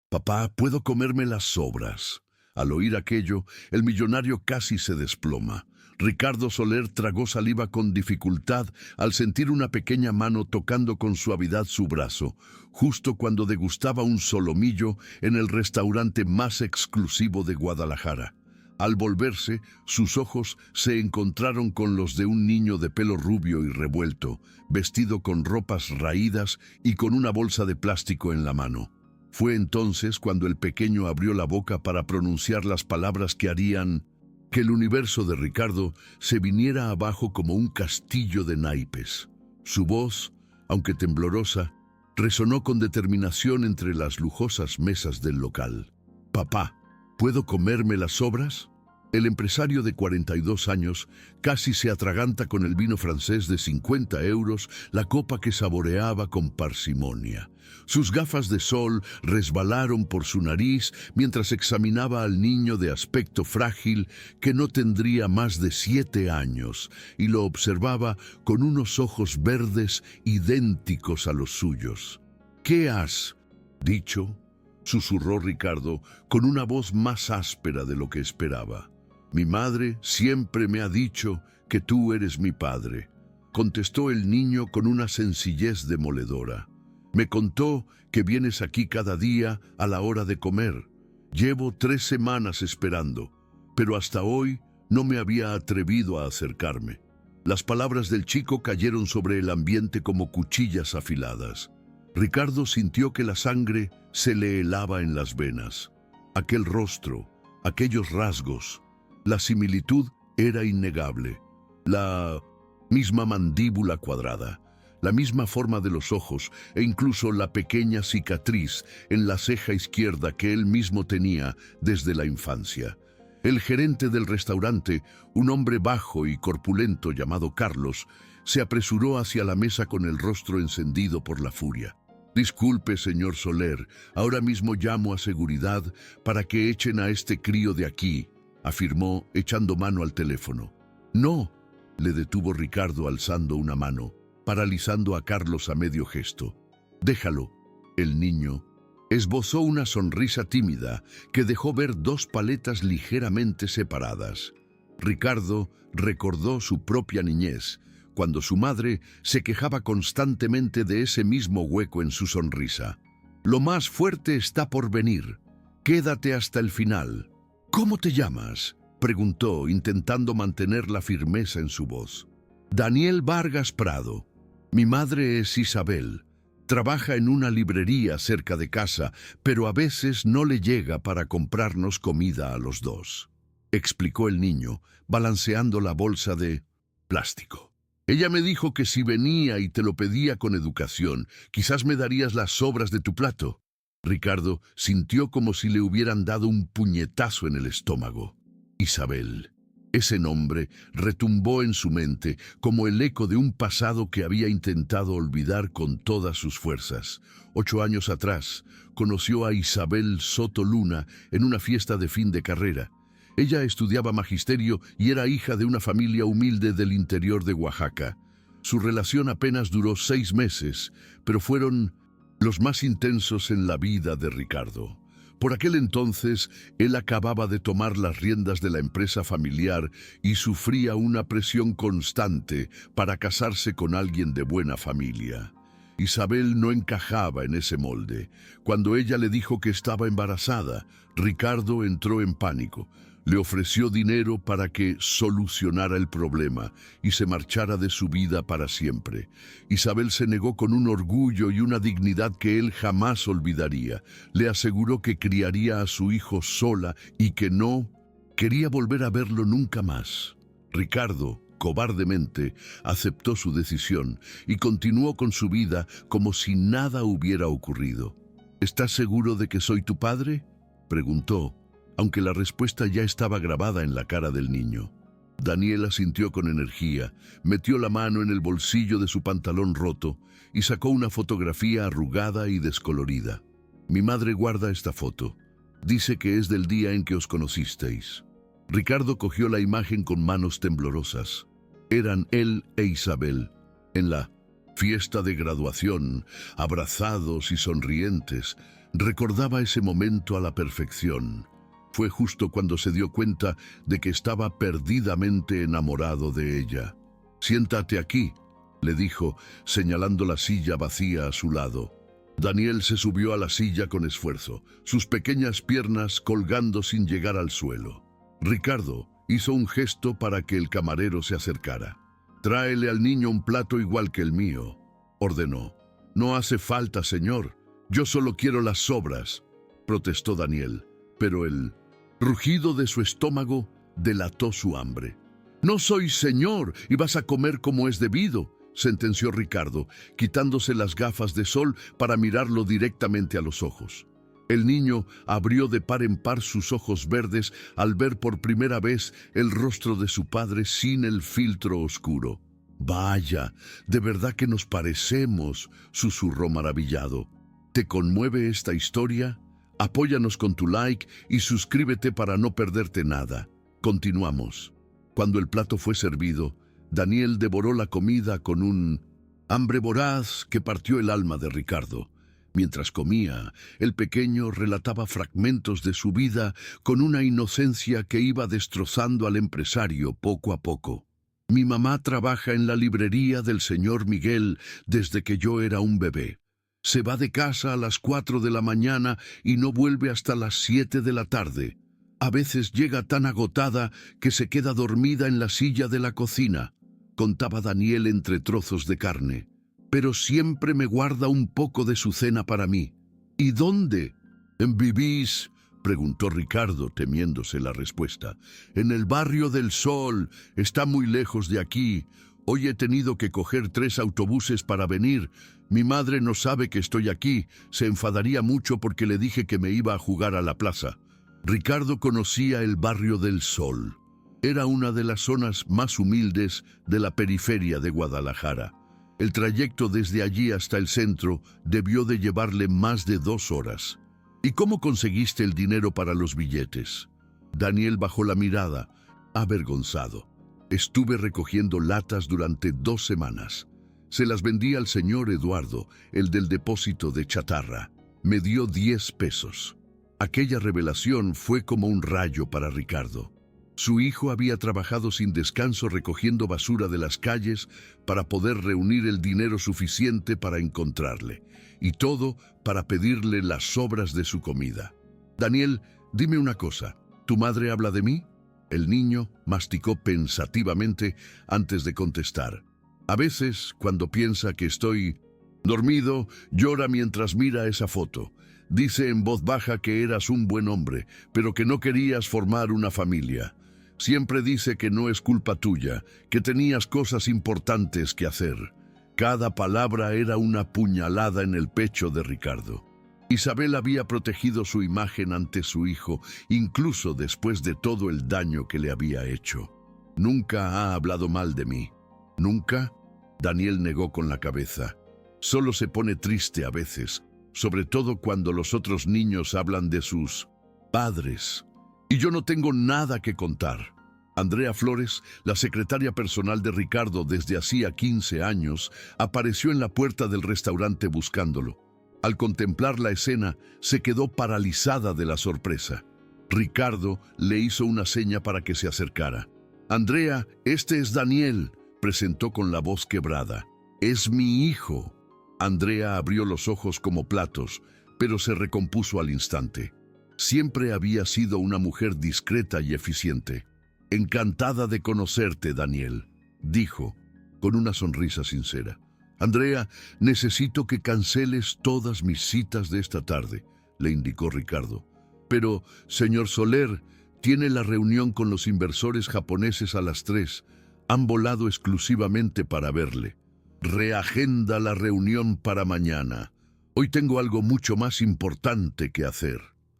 Papá, puedo comerme las sobras. Al oír aquello, el millonario casi se desploma. Ricardo Soler tragó saliva con dificultad al sentir una pequeña mano tocando con suavidad su brazo, justo cuando degustaba un solomillo en el restaurante más exclusivo de Guadalajara. Al volverse, sus ojos se encontraron con los de un niño de pelo rubio y revuelto, vestido con ropas raídas y con una bolsa de plástico en la mano. Fue entonces cuando el pequeño abrió la boca para pronunciar las palabras que harían que el universo de Ricardo se viniera abajo como un castillo de naipes. Su voz, aunque temblorosa, resonó con determinación entre las lujosas mesas del local. «Papá, ¿puedo comerme las sobras?». El empresario de 42 años casi se atraganta con el vino francés de 50 euros, la copa que saboreaba con parsimonia. Sus gafas de sol resbalaron por su nariz mientras examinaba al niño de aspecto frágil que no tendría más de 7 años y lo observaba con unos ojos verdes idénticos a los suyos. «¿Qué has dicho?», susurró Ricardo con una voz más áspera de lo que esperaba. «Mi madre siempre me ha dicho que tú eres mi padre», contestó el niño con una sencillez demoledora. «Me contó que vienes aquí cada día a la hora de comer. Llevo 3 semanas esperando, pero hasta hoy no me había atrevido a acercarme». Las palabras del chico cayeron sobre el ambiente como cuchillas afiladas. Ricardo sintió que la sangre se le helaba en las venas. Aquel rostro, aquellos rasgos, la similitud era innegable. La misma mandíbula cuadrada, la misma forma de los ojos e incluso la pequeña cicatriz en la ceja izquierda que él mismo tenía desde la infancia. El gerente del restaurante, un hombre bajo y corpulento llamado Carlos, se apresuró hacia la mesa con el rostro encendido por la furia. «Disculpe, señor Soler, ahora mismo llamo a seguridad para que echen a este crío de aquí», afirmó, echando mano al teléfono. «No», le detuvo Ricardo alzando una mano, paralizando a Carlos a medio gesto. «Déjalo». El niño esbozó una sonrisa tímida que dejó ver 2 paletas ligeramente separadas. Ricardo recordó su propia niñez, cuando su madre se quejaba constantemente de ese mismo hueco en su sonrisa. «Lo más fuerte está por venir. Quédate hasta el final». «¿Cómo te llamas?», preguntó, intentando mantener la firmeza en su voz. «Daniel Vargas Prado. Mi madre es Isabel. Trabaja en una librería cerca de casa, pero a veces no le llega para comprarnos comida a los 2», explicó el niño, balanceando la bolsa de plástico. «Ella me dijo que si venía y te lo pedía con educación, quizás me darías las sobras de tu plato». Ricardo sintió como si le hubieran dado un puñetazo en el estómago. Isabel. Ese nombre retumbó en su mente como el eco de un pasado que había intentado olvidar con todas sus fuerzas. 8 años atrás, conoció a Isabel Soto Luna en una fiesta de fin de carrera. Ella estudiaba magisterio y era hija de una familia humilde del interior de Oaxaca. Su relación apenas duró 6 meses, pero fueron los más intensos en la vida de Ricardo. Por aquel entonces, él acababa de tomar las riendas de la empresa familiar y sufría una presión constante para casarse con alguien de buena familia. Isabel no encajaba en ese molde. Cuando ella le dijo que estaba embarazada, Ricardo entró en pánico. Le ofreció dinero para que solucionara el problema y se marchara de su vida para siempre. Isabel se negó con un orgullo y una dignidad que él jamás olvidaría. Le aseguró que criaría a su hijo sola y que no quería volver a verlo nunca más. Ricardo, cobardemente, aceptó su decisión y continuó con su vida como si nada hubiera ocurrido. «¿Estás seguro de que soy tu padre?», preguntó, aunque la respuesta ya estaba grabada en la cara del niño. Daniel asintió con energía, metió la mano en el bolsillo de su pantalón roto y sacó una fotografía arrugada y descolorida. «Mi madre guarda esta foto. Dice que es del día en que os conocisteis». Ricardo cogió la imagen con manos temblorosas. Eran él e Isabel, en la fiesta de graduación, abrazados y sonrientes, Recordaba ese momento a la perfección. Fue justo cuando se dio cuenta de que estaba perdidamente enamorado de ella. «Siéntate aquí», le dijo, señalando la silla vacía a su lado. Daniel se subió a la silla con esfuerzo, sus pequeñas piernas colgando sin llegar al suelo. Ricardo hizo un gesto para que el camarero se acercara. «Tráele al niño un plato igual que el mío», ordenó. «No hace falta, señor. Yo solo quiero las sobras», protestó Daniel, pero el rugido de su estómago delató su hambre. «No soy señor y vas a comer como es debido», sentenció Ricardo, quitándose las gafas de sol para mirarlo directamente a los ojos. El niño abrió de par en par sus ojos verdes al ver por primera vez el rostro de su padre sin el filtro oscuro. «Vaya, de verdad que nos parecemos», susurró maravillado. ¿Te conmueve esta historia? Apóyanos con tu like y suscríbete para no perderte nada. Continuamos. Cuando el plato fue servido, Daniel devoró la comida con un hambre voraz que partió el alma de Ricardo. Mientras comía, el pequeño relataba fragmentos de su vida con una inocencia que iba destrozando al empresario poco a poco. «Mi mamá trabaja en la librería del señor Miguel desde que yo era un bebé. Se va de casa a las 4 de la mañana y no vuelve hasta las 7 de la tarde. A veces llega tan agotada que se queda dormida en la silla de la cocina», contaba Daniel entre trozos de carne. «Pero siempre me guarda un poco de su cena para mí». «¿Y dónde vivís?», preguntó Ricardo, temiéndose la respuesta. «En el barrio del Sol. Está muy lejos de aquí. Hoy he tenido que coger 3 autobuses para venir. Mi madre no sabe que estoy aquí. Se enfadaría mucho porque le dije que me iba a jugar a la plaza». Ricardo conocía el barrio del Sol. Era una de las zonas más humildes de la periferia de Guadalajara. El trayecto desde allí hasta el centro debió de llevarle más de 2 horas. «¿Y cómo conseguiste el dinero para los billetes?». Daniel bajó la mirada, avergonzado. «Estuve recogiendo latas durante 2 semanas. Se las vendí al señor Eduardo, el del depósito de chatarra. Me dio 10 pesos». Aquella revelación fue como un rayo para Ricardo. Su hijo había trabajado sin descanso recogiendo basura de las calles para poder reunir el dinero suficiente para encontrarle, y todo para pedirle las sobras de su comida. «Daniel, dime una cosa, ¿tu madre habla de mí?». El niño masticó pensativamente antes de contestar. «A veces, cuando piensa que estoy dormido, llora mientras mira esa foto. Dice en voz baja que eras un buen hombre, pero que no querías formar una familia. Siempre dice que no es culpa tuya, que tenías cosas importantes que hacer». Cada palabra era una puñalada en el pecho de Ricardo. Isabel había protegido su imagen ante su hijo, incluso después de todo el daño que le había hecho. «Nunca ha hablado mal de mí». «¿Nunca?». Daniel negó con la cabeza. «Solo se pone triste a veces, sobre todo cuando los otros niños hablan de sus padres. Y yo no tengo nada que contar». Andrea Flores, la secretaria personal de Ricardo desde hacía 15 años, apareció en la puerta del restaurante buscándolo. Al contemplar la escena, se quedó paralizada de la sorpresa. Ricardo le hizo una seña para que se acercara. «Andrea, este es Daniel», presentó con la voz quebrada. «Es mi hijo». Andrea abrió los ojos como platos, pero se recompuso al instante. Siempre había sido una mujer discreta y eficiente. «Encantada de conocerte, Daniel», dijo, con una sonrisa sincera. «Andrea, necesito que canceles todas mis citas de esta tarde», le indicó Ricardo. «Pero, señor Soler, tiene la reunión con los inversores japoneses a las 3. Han volado exclusivamente para verle. Reagenda la reunión para mañana. Hoy tengo algo mucho más importante que hacer».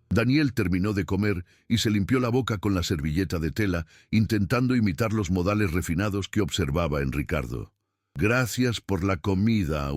Daniel terminó de comer y se limpió la boca con la servilleta de tela, intentando imitar los modales refinados que observaba en Ricardo. «Gracias por la comida,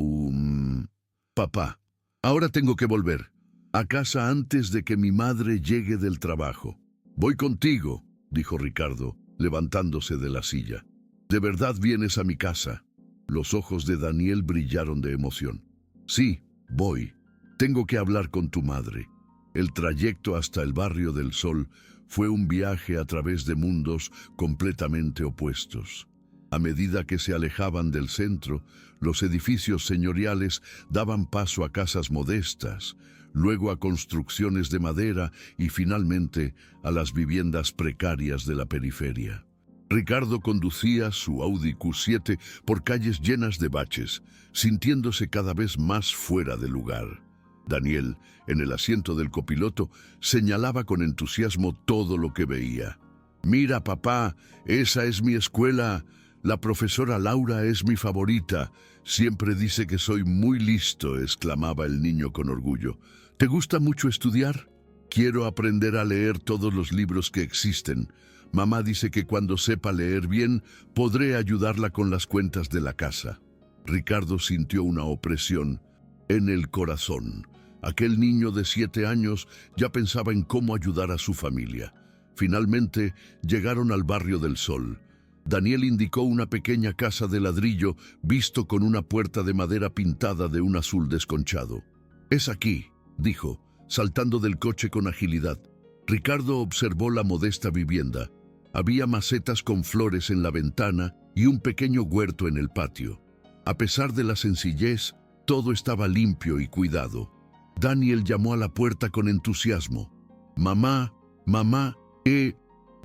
papá. Ahora tengo que volver a casa antes de que mi madre llegue del trabajo». «Voy contigo», dijo Ricardo, levantándose de la silla. «¿De verdad vienes a mi casa?». Los ojos de Daniel brillaron de emoción. «Sí, voy. Tengo que hablar con tu madre. El trayecto hasta el barrio del Sol fue un viaje a través de mundos completamente opuestos. A medida que se alejaban del centro, los edificios señoriales daban paso a casas modestas, luego a construcciones de madera y finalmente a las viviendas precarias de la periferia. Ricardo conducía su Audi Q7 por calles llenas de baches, sintiéndose cada vez más fuera de lugar. Daniel, en el asiento del copiloto, señalaba con entusiasmo todo lo que veía. «Mira, papá, esa es mi escuela. La profesora Laura es mi favorita. Siempre dice que soy muy listo», exclamaba el niño con orgullo. «¿Te gusta mucho estudiar?» «Quiero aprender a leer todos los libros que existen. Mamá dice que cuando sepa leer bien, podré ayudarla con las cuentas de la casa». Ricardo sintió una opresión en el corazón. Aquel niño de 7 años ya pensaba en cómo ayudar a su familia. Finalmente llegaron al barrio del Sol. Daniel indicó una pequeña casa de ladrillo visto con una puerta de madera pintada de un azul desconchado. «Es aquí», dijo, saltando del coche con agilidad. Ricardo observó la modesta vivienda. Había macetas con flores en la ventana y un pequeño huerto en el patio. A pesar de la sencillez, todo estaba limpio y cuidado. Daniel llamó a la puerta con entusiasmo. «Mamá, mamá, he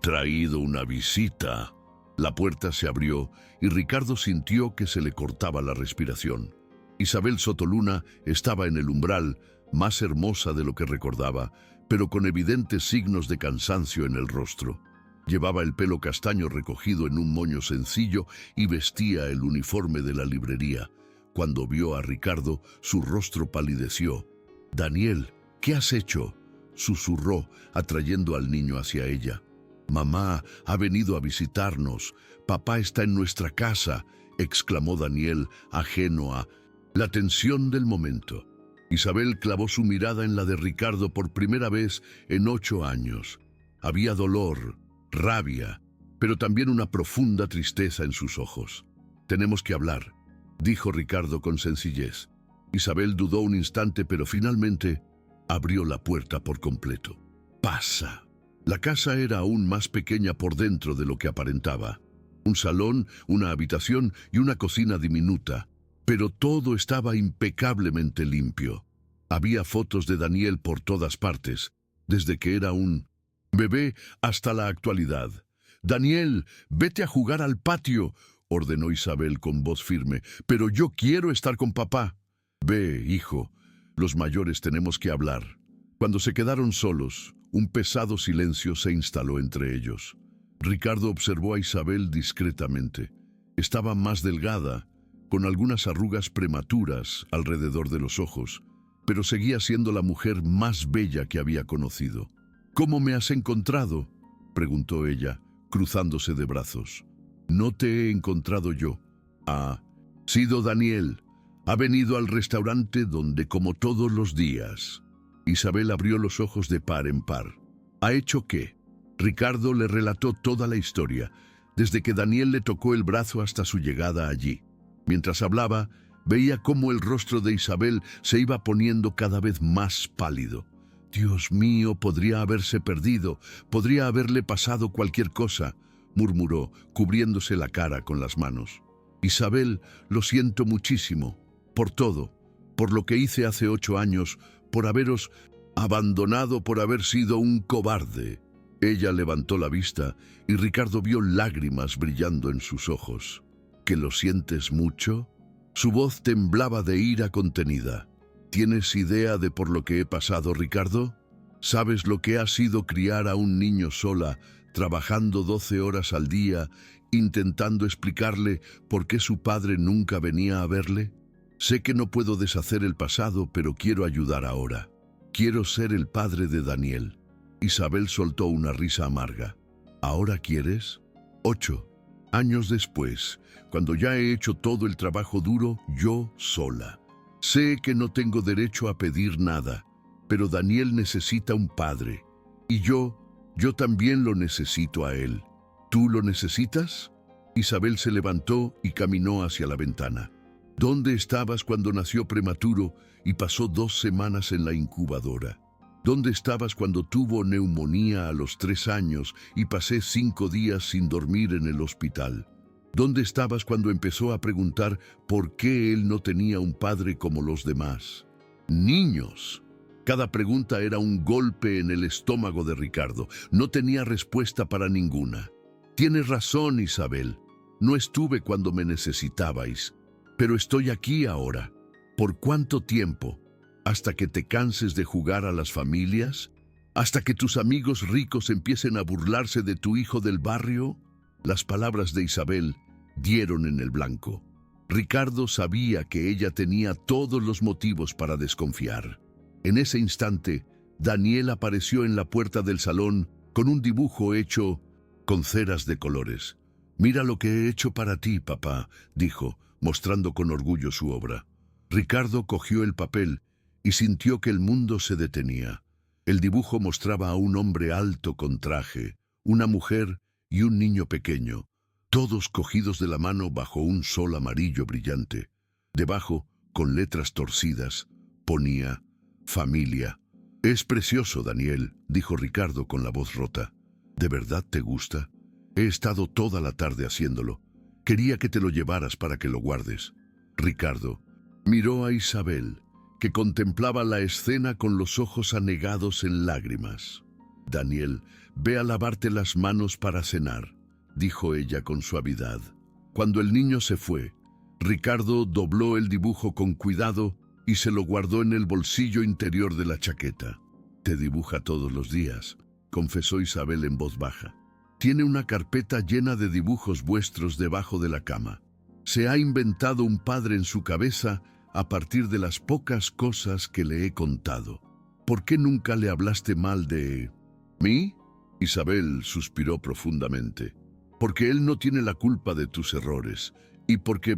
traído una visita». La puerta se abrió y Ricardo sintió que se le cortaba la respiración. Isabel Sotoluna estaba en el umbral, más hermosa de lo que recordaba, pero con evidentes signos de cansancio en el rostro. Llevaba el pelo castaño recogido en un moño sencillo y vestía el uniforme de la librería. Cuando vio a Ricardo, su rostro palideció. «Daniel, ¿qué has hecho?», susurró, atrayendo al niño hacia ella. «Mamá ha venido a visitarnos. Papá está en nuestra casa», exclamó Daniel, ajeno a la tensión del momento. Isabel clavó su mirada en la de Ricardo por primera vez en 8 años. Había dolor, rabia, pero también una profunda tristeza en sus ojos. «Tenemos que hablar», dijo Ricardo con sencillez. Isabel dudó un instante, pero finalmente abrió la puerta por completo. «Pasa». La casa era aún más pequeña por dentro de lo que aparentaba. Un salón, una habitación y una cocina diminuta, pero todo estaba impecablemente limpio. Había fotos de Daniel por todas partes, desde que era un bebé hasta la actualidad. «Daniel, vete a jugar al patio», ordenó Isabel con voz firme. «Pero yo quiero estar con papá». «Ve, hijo, los mayores tenemos que hablar». Cuando se quedaron solos, un pesado silencio se instaló entre ellos. Ricardo observó a Isabel discretamente. Estaba más delgada, con algunas arrugas prematuras alrededor de los ojos, pero seguía siendo la mujer más bella que había conocido. «¿Cómo me has encontrado?», preguntó ella, cruzándose de brazos. «No te he encontrado yo. Ha sido Daniel. Ha venido al restaurante donde como todos los días». Isabel abrió los ojos de par en par. «¿Ha hecho qué?». Ricardo le relató toda la historia, desde que Daniel le tocó el brazo hasta su llegada allí. Mientras hablaba, veía cómo el rostro de Isabel se iba poniendo cada vez más pálido. «Dios mío, podría haberse perdido, podría haberle pasado cualquier cosa», murmuró, cubriéndose la cara con las manos. «Isabel, lo siento muchísimo, por todo, por lo que hice hace 8 años, por haberos abandonado, por haber sido un cobarde». Ella levantó la vista y Ricardo vio lágrimas brillando en sus ojos. «¿Que lo sientes mucho?». Su voz temblaba de ira contenida. «¿Tienes idea de por lo que he pasado, Ricardo? ¿Sabes lo que ha sido criar a un niño sola, trabajando 12 horas al día, intentando explicarle por qué su padre nunca venía a verle? Sé que no puedo deshacer el pasado, pero quiero ayudar ahora. Quiero ser el padre de Daniel». Isabel soltó una risa amarga. «¿Ahora quieres?». 8 años después, cuando ya he hecho todo el trabajo duro, yo sola. Sé que no tengo derecho a pedir nada, pero Daniel necesita un padre. Y yo también lo necesito a él. ¿Tú lo necesitas?». Isabel se levantó y caminó hacia la ventana. ¿Dónde estabas cuando nació prematuro y pasó 2 semanas en la incubadora? ¿Dónde estabas cuando tuvo neumonía a los 3 años y pasé 5 días sin dormir en el hospital? ¿Dónde estabas cuando empezó a preguntar por qué él no tenía un padre como los demás? Niños. Cada pregunta era un golpe en el estómago de Ricardo. No tenía respuesta para ninguna. Tienes razón, Isabel. No estuve cuando me necesitabais, pero estoy aquí ahora. ¿Por cuánto tiempo? ¿Hasta que te canses de jugar a las familias? ¿Hasta que tus amigos ricos empiecen a burlarse de tu hijo del barrio? Las palabras de Isabel dieron en el blanco. Ricardo sabía que ella tenía todos los motivos para desconfiar. En ese instante, Daniel apareció en la puerta del salón con un dibujo hecho con ceras de colores. «Mira lo que he hecho para ti, papá», dijo, mostrando con orgullo su obra. Ricardo cogió el papel y sintió que el mundo se detenía. El dibujo mostraba a un hombre alto con traje, una mujer y un niño pequeño, todos cogidos de la mano bajo un sol amarillo brillante. Debajo, con letras torcidas, ponía «Familia». «Es precioso, Daniel», dijo Ricardo con la voz rota. «¿De verdad te gusta? He estado toda la tarde haciéndolo. Quería que te lo llevaras para que lo guardes». Ricardo miró a Isabel, que contemplaba la escena con los ojos anegados en lágrimas. «Daniel, ve a lavarte las manos para cenar», dijo ella con suavidad. Cuando el niño se fue, Ricardo dobló el dibujo con cuidado y se lo guardó en el bolsillo interior de la chaqueta. «Te dibuja todos los días», confesó Isabel en voz baja. «Tiene una carpeta llena de dibujos vuestros debajo de la cama. Se ha inventado un padre en su cabeza a partir de las pocas cosas que le he contado. ¿Por qué nunca le hablaste mal de mí?» Isabel suspiró profundamente. «Porque él no tiene la culpa de tus errores y porque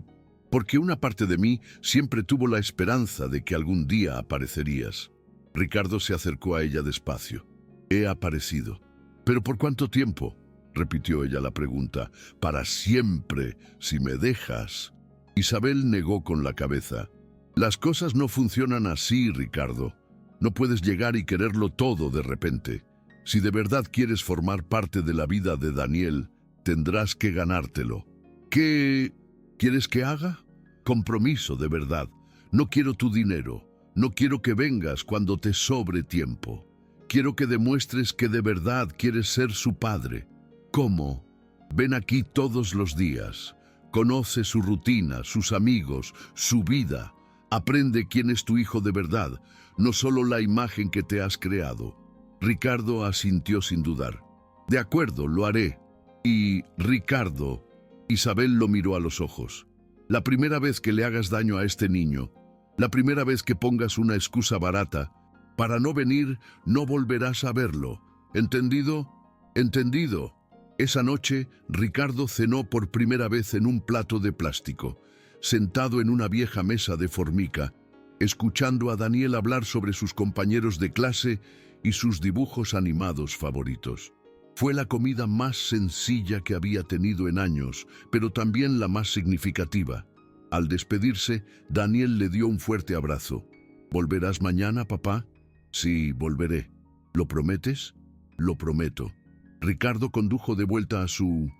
una parte de mí siempre tuvo la esperanza de que algún día aparecerías». Ricardo se acercó a ella despacio. «He aparecido». «¿Pero por cuánto tiempo?», repitió ella la pregunta. «Para siempre, si me dejas». Isabel negó con la cabeza. «Las cosas no funcionan así, Ricardo. No puedes llegar y quererlo todo de repente. Si de verdad quieres formar parte de la vida de Daniel, tendrás que ganártelo». «¿Qué quieres que haga?» «Compromiso de verdad. No quiero tu dinero. No quiero que vengas cuando te sobre tiempo. Quiero que demuestres que de verdad quieres ser su padre». «¿Cómo?» «Ven aquí todos los días. Conoce su rutina, sus amigos, su vida. Aprende quién es tu hijo de verdad, no solo la imagen que te has creado». Ricardo asintió sin dudar. «De acuerdo, lo haré». «Y, Ricardo», Isabel lo miró a los ojos, «la primera vez que le hagas daño a este niño, la primera vez que pongas una excusa barata para no venir, no volverás a verlo. ¿Entendido?» «Entendido». Esa noche, Ricardo cenó por primera vez en un plato de plástico, sentado en una vieja mesa de formica, escuchando a Daniel hablar sobre sus compañeros de clase y sus dibujos animados favoritos. Fue la comida más sencilla que había tenido en años, pero también la más significativa. Al despedirse, Daniel le dio un fuerte abrazo. «¿Volverás mañana, papá?» «Sí, volveré». «¿Lo prometes?» «Lo prometo». Ricardo condujo de vuelta a su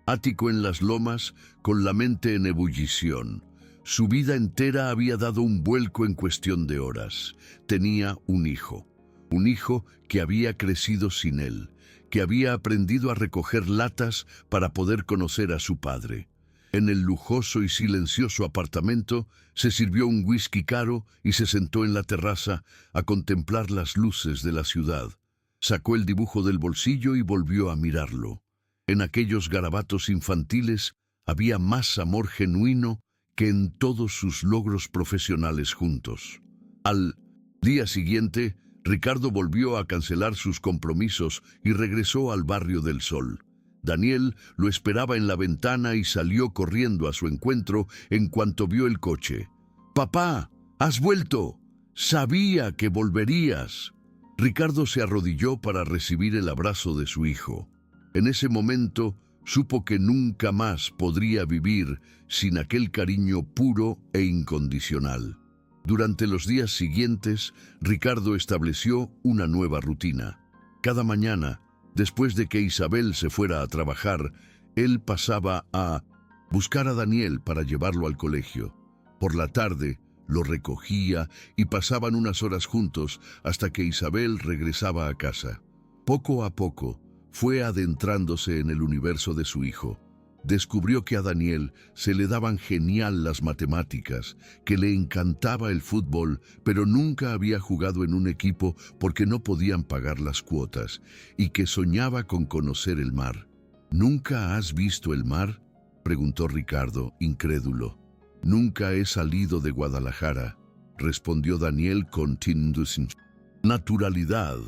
ático en las lomas con la mente en ebullición. Su vida entera había dado un vuelco en cuestión de horas. Tenía un hijo que había crecido sin él, que había aprendido a recoger latas para poder conocer a su padre. En el lujoso y silencioso apartamento se sirvió un whisky caro y se sentó en la terraza a contemplar las luces de la ciudad. Sacó el dibujo del bolsillo y volvió a mirarlo. En aquellos garabatos infantiles había más amor genuino que en todos sus logros profesionales juntos. Al día siguiente, Ricardo volvió a cancelar sus compromisos y regresó al barrio del Sol. Daniel lo esperaba en la ventana y salió corriendo a su encuentro en cuanto vio el coche. «¡Papá! ¡Has vuelto! Sabía que volverías». Ricardo se arrodilló para recibir el abrazo de su hijo. En ese momento, Supo que nunca más podría vivir sin aquel cariño puro e incondicional. Durante los días siguientes, Ricardo estableció una nueva rutina. Cada mañana, después de que Isabel se fuera a trabajar, él pasaba a buscar a Daniel para llevarlo al colegio. Por la tarde, lo recogía y pasaban unas horas juntos hasta que Isabel regresaba a casa. Poco a poco, fue adentrándose en el universo de su hijo. Descubrió que a Daniel se le daban genial las matemáticas, que le encantaba el fútbol, pero nunca había jugado en un equipo porque no podían pagar las cuotas, y que soñaba con conocer el mar. ¿Nunca has visto el mar?, preguntó Ricardo, incrédulo. «Nunca he salido de Guadalajara», respondió Daniel con naturalidad.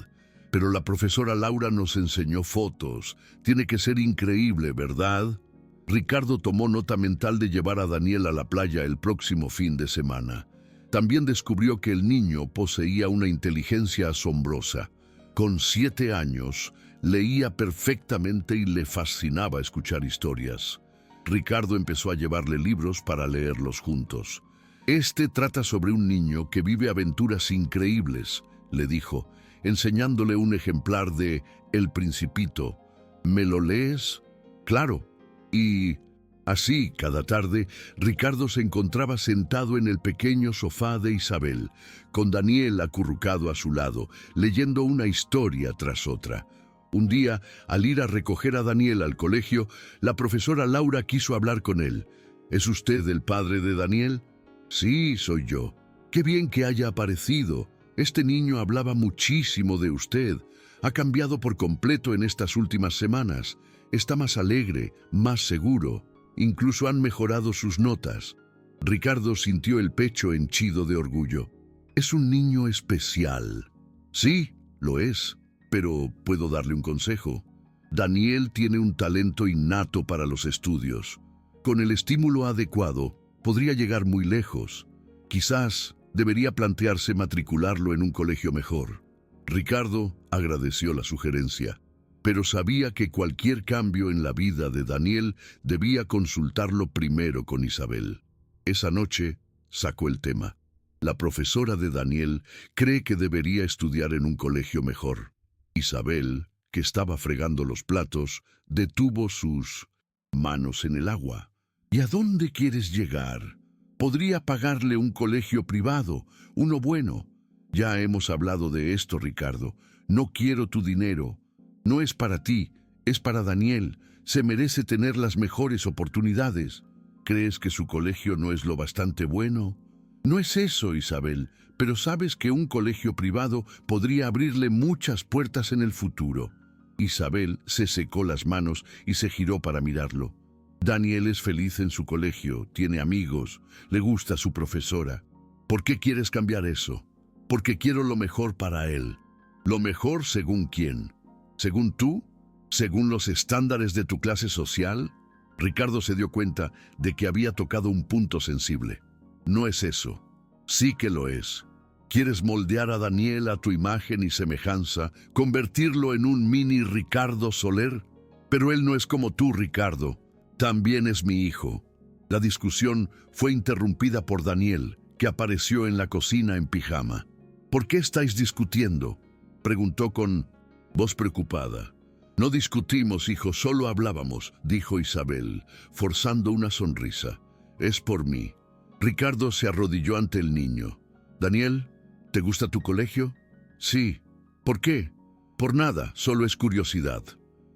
«Pero la profesora Laura nos enseñó fotos. Tiene que ser increíble, ¿verdad?». Ricardo tomó nota mental de llevar a Daniel a la playa el próximo fin de semana. También descubrió que el niño poseía una inteligencia asombrosa. Con 7 años, leía perfectamente y le fascinaba escuchar historias. Ricardo empezó a llevarle libros para leerlos juntos. «Este trata sobre un niño que vive aventuras increíbles», le dijo, enseñándole un ejemplar de El Principito. «¿Me lo lees?». «Claro». Y así, cada tarde, Ricardo se encontraba sentado en el pequeño sofá de Isabel, con Daniel acurrucado a su lado, leyendo una historia tras otra. Un día, al ir a recoger a Daniel al colegio, la profesora Laura quiso hablar con él. «¿Es usted el padre de Daniel?». «Sí, soy yo». «Qué bien que haya aparecido. Este niño hablaba muchísimo de usted. Ha cambiado por completo en estas últimas semanas. Está más alegre, más seguro. Incluso han mejorado sus notas». Ricardo sintió el pecho henchido de orgullo. «Es un niño especial». «Sí, lo es, pero puedo darle un consejo. Daniel tiene un talento innato para los estudios. Con el estímulo adecuado, podría llegar muy lejos. Quizás debería plantearse matricularlo en un colegio mejor». Ricardo agradeció la sugerencia, pero sabía que cualquier cambio en la vida de Daniel debía consultarlo primero con Isabel. Esa noche sacó el tema. La profesora de Daniel cree que debería estudiar en un colegio mejor. Isabel, que estaba fregando los platos, detuvo sus manos en el agua. «¿Y a dónde quieres llegar? Podría pagarle un colegio privado, uno bueno». «Ya hemos hablado de esto, Ricardo. No quiero tu dinero. No es para ti, es para Daniel. Se merece tener las mejores oportunidades». «¿Crees que su colegio no es lo bastante bueno?». «No es eso, Isabel, pero sabes que un colegio privado podría abrirle muchas puertas en el futuro». Isabel se secó las manos y se giró para mirarlo. «Daniel es feliz en su colegio, tiene amigos, le gusta su profesora. ¿Por qué quieres cambiar eso?». «Porque quiero lo mejor para él». «¿Lo mejor según quién? ¿Según tú? ¿Según los estándares de tu clase social?». Ricardo se dio cuenta de que había tocado un punto sensible. «No es eso». «Sí que lo es. Quieres moldear a Daniel a tu imagen y semejanza, convertirlo en un mini Ricardo Soler. Pero él no es como tú, Ricardo. También es mi hijo». La discusión fue interrumpida por Daniel, que apareció en la cocina en pijama. «¿Por qué estáis discutiendo?», preguntó con voz preocupada. «No discutimos, hijo, solo hablábamos», dijo Isabel, forzando una sonrisa. «Es por mí». Ricardo se arrodilló ante el niño. «Daniel, ¿te gusta tu colegio?». «Sí». «¿Por qué?». «Por nada, solo es curiosidad».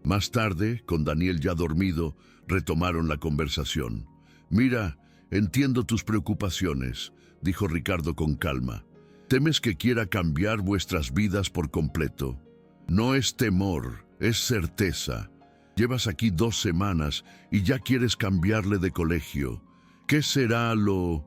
Más tarde, con Daniel ya dormido, retomaron la conversación. «Mira, entiendo tus preocupaciones», dijo Ricardo con calma. «Temes que quiera cambiar vuestras vidas por completo. No es temor, es certeza. Llevas aquí 2 semanas y ya quieres cambiarle de colegio. ¿Qué será lo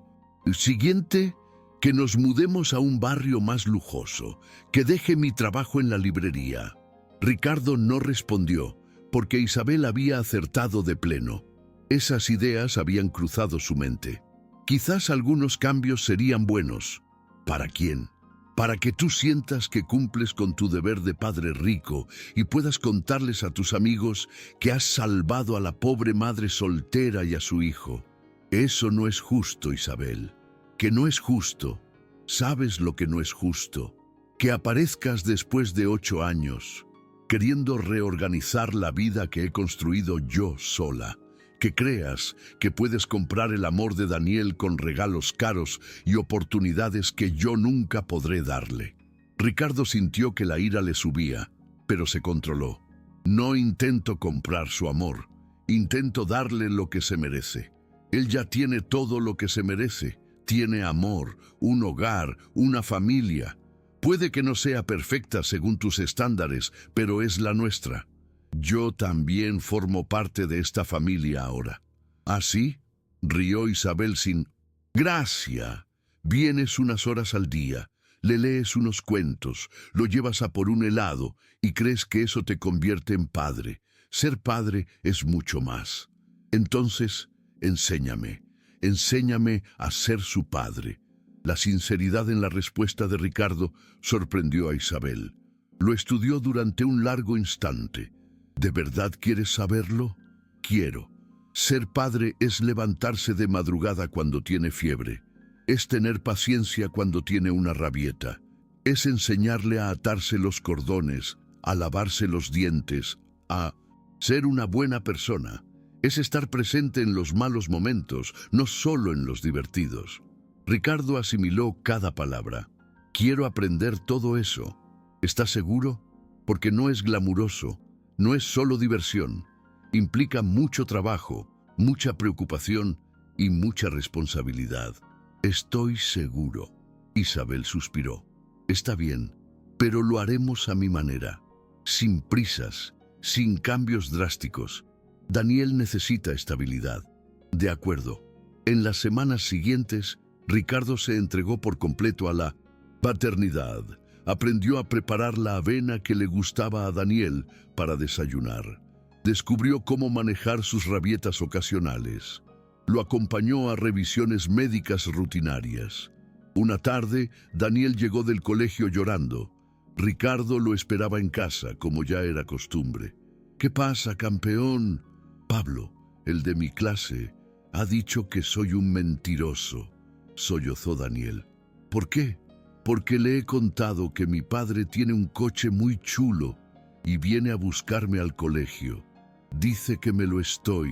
siguiente? Que nos mudemos a un barrio más lujoso, que deje mi trabajo en la librería». Ricardo no respondió, porque Isabel había acertado de pleno. Esas ideas habían cruzado su mente. Quizás algunos cambios serían buenos. ¿Para quién? para que tú sientas que cumples con tu deber de padre rico y puedas contarles a tus amigos que has salvado a la pobre madre soltera y a su hijo. Eso no es justo, Isabel. Que no es justo. ¿Sabes lo que no es justo? Que aparezcas después de 8 años, queriendo reorganizar la vida que he construido yo sola. Que creas que puedes comprar el amor de Daniel con regalos caros y oportunidades que yo nunca podré darle. Ricardo sintió que la ira le subía, pero se controló. No intento comprar su amor, intento darle lo que se merece. Él ya tiene todo lo que se merece. Tiene amor, un hogar, una familia. Puede que no sea perfecta según tus estándares, pero es la nuestra. Yo también formo parte de esta familia ahora. ¿Ah, sí? Rió Isabel sin gracia. Vienes unas horas al día, le lees unos cuentos, lo llevas a por un helado y crees que eso te convierte en padre. Ser padre es mucho más. Entonces, enséñame a ser su padre. La sinceridad en la respuesta de Ricardo sorprendió a Isabel. Lo estudió durante un largo instante. ¿De verdad quieres saberlo? Quiero. Ser padre es levantarse de madrugada cuando tiene fiebre. Es tener paciencia cuando tiene una rabieta. Es enseñarle a atarse los cordones, a lavarse los dientes, a ser una buena persona. Es estar presente en los malos momentos, no solo en los divertidos. Ricardo asimiló cada palabra. Quiero aprender todo eso. ¿Estás seguro? Porque no es glamuroso. No es solo diversión, implica mucho trabajo, mucha preocupación y mucha responsabilidad. Estoy seguro. Isabel suspiró. Está bien, pero lo haremos a mi manera, sin prisas, sin cambios drásticos. Daniel necesita estabilidad. De acuerdo. En las semanas siguientes, Ricardo se entregó por completo a la paternidad. Aprendió a preparar la avena que le gustaba a Daniel para desayunar. Descubrió cómo manejar sus rabietas ocasionales. Lo acompañó a revisiones médicas rutinarias. Una tarde, Daniel llegó del colegio llorando. Ricardo lo esperaba en casa, como ya era costumbre. ¿Qué pasa, campeón? Pablo, el de mi clase, ha dicho que soy un mentiroso, sollozó Daniel. ¿Por qué? Porque le he contado que mi padre tiene un coche muy chulo y viene a buscarme al colegio. Dice que me lo estoy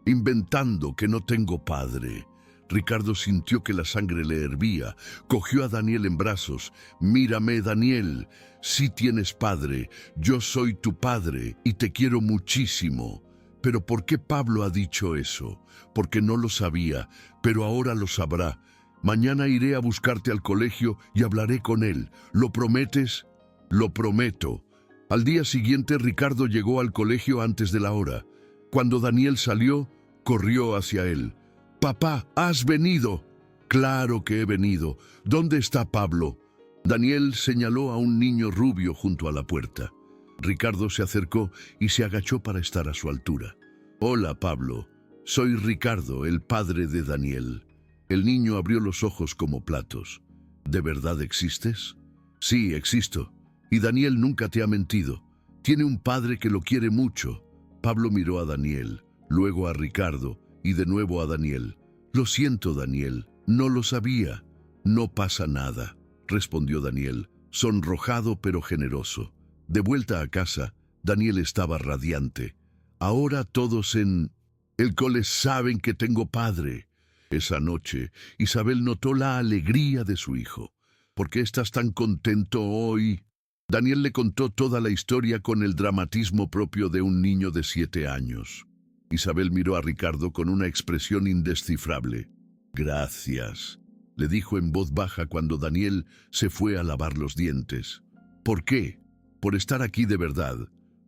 inventando, que no tengo padre. Ricardo sintió que la sangre le hervía. Cogió a Daniel en brazos. Mírame, Daniel, sí tienes padre. Yo soy tu padre y te quiero muchísimo. ¿Pero por qué Pablo ha dicho eso? Porque no lo sabía, pero ahora lo sabrá. Mañana iré a buscarte al colegio y hablaré con él. ¿Lo prometes? Lo prometo. Al día siguiente, Ricardo llegó al colegio antes de la hora. Cuando Daniel salió, corrió hacia él. «Papá, ¿has venido?» «Claro que he venido. ¿Dónde está Pablo?» Daniel señaló a un niño rubio junto a la puerta. Ricardo se acercó y se agachó para estar a su altura. «Hola, Pablo. Soy Ricardo, el padre de Daniel». El niño abrió los ojos como platos. ¿De verdad existes? Sí, existo. Y Daniel nunca te ha mentido. Tiene un padre que lo quiere mucho. Pablo miró a Daniel, luego a Ricardo y de nuevo a Daniel. Lo siento, Daniel, no lo sabía. No pasa nada, respondió Daniel, sonrojado pero generoso. De vuelta a casa, Daniel estaba radiante. Ahora todos en el cole saben que tengo padre. Esa noche, Isabel notó la alegría de su hijo. ¿Por qué estás tan contento hoy? Daniel le contó toda la historia con el dramatismo propio de un niño de 7 años. Isabel miró a Ricardo con una expresión indescifrable. «Gracias», le dijo en voz baja cuando Daniel se fue a lavar los dientes. «¿Por qué? Por estar aquí de verdad,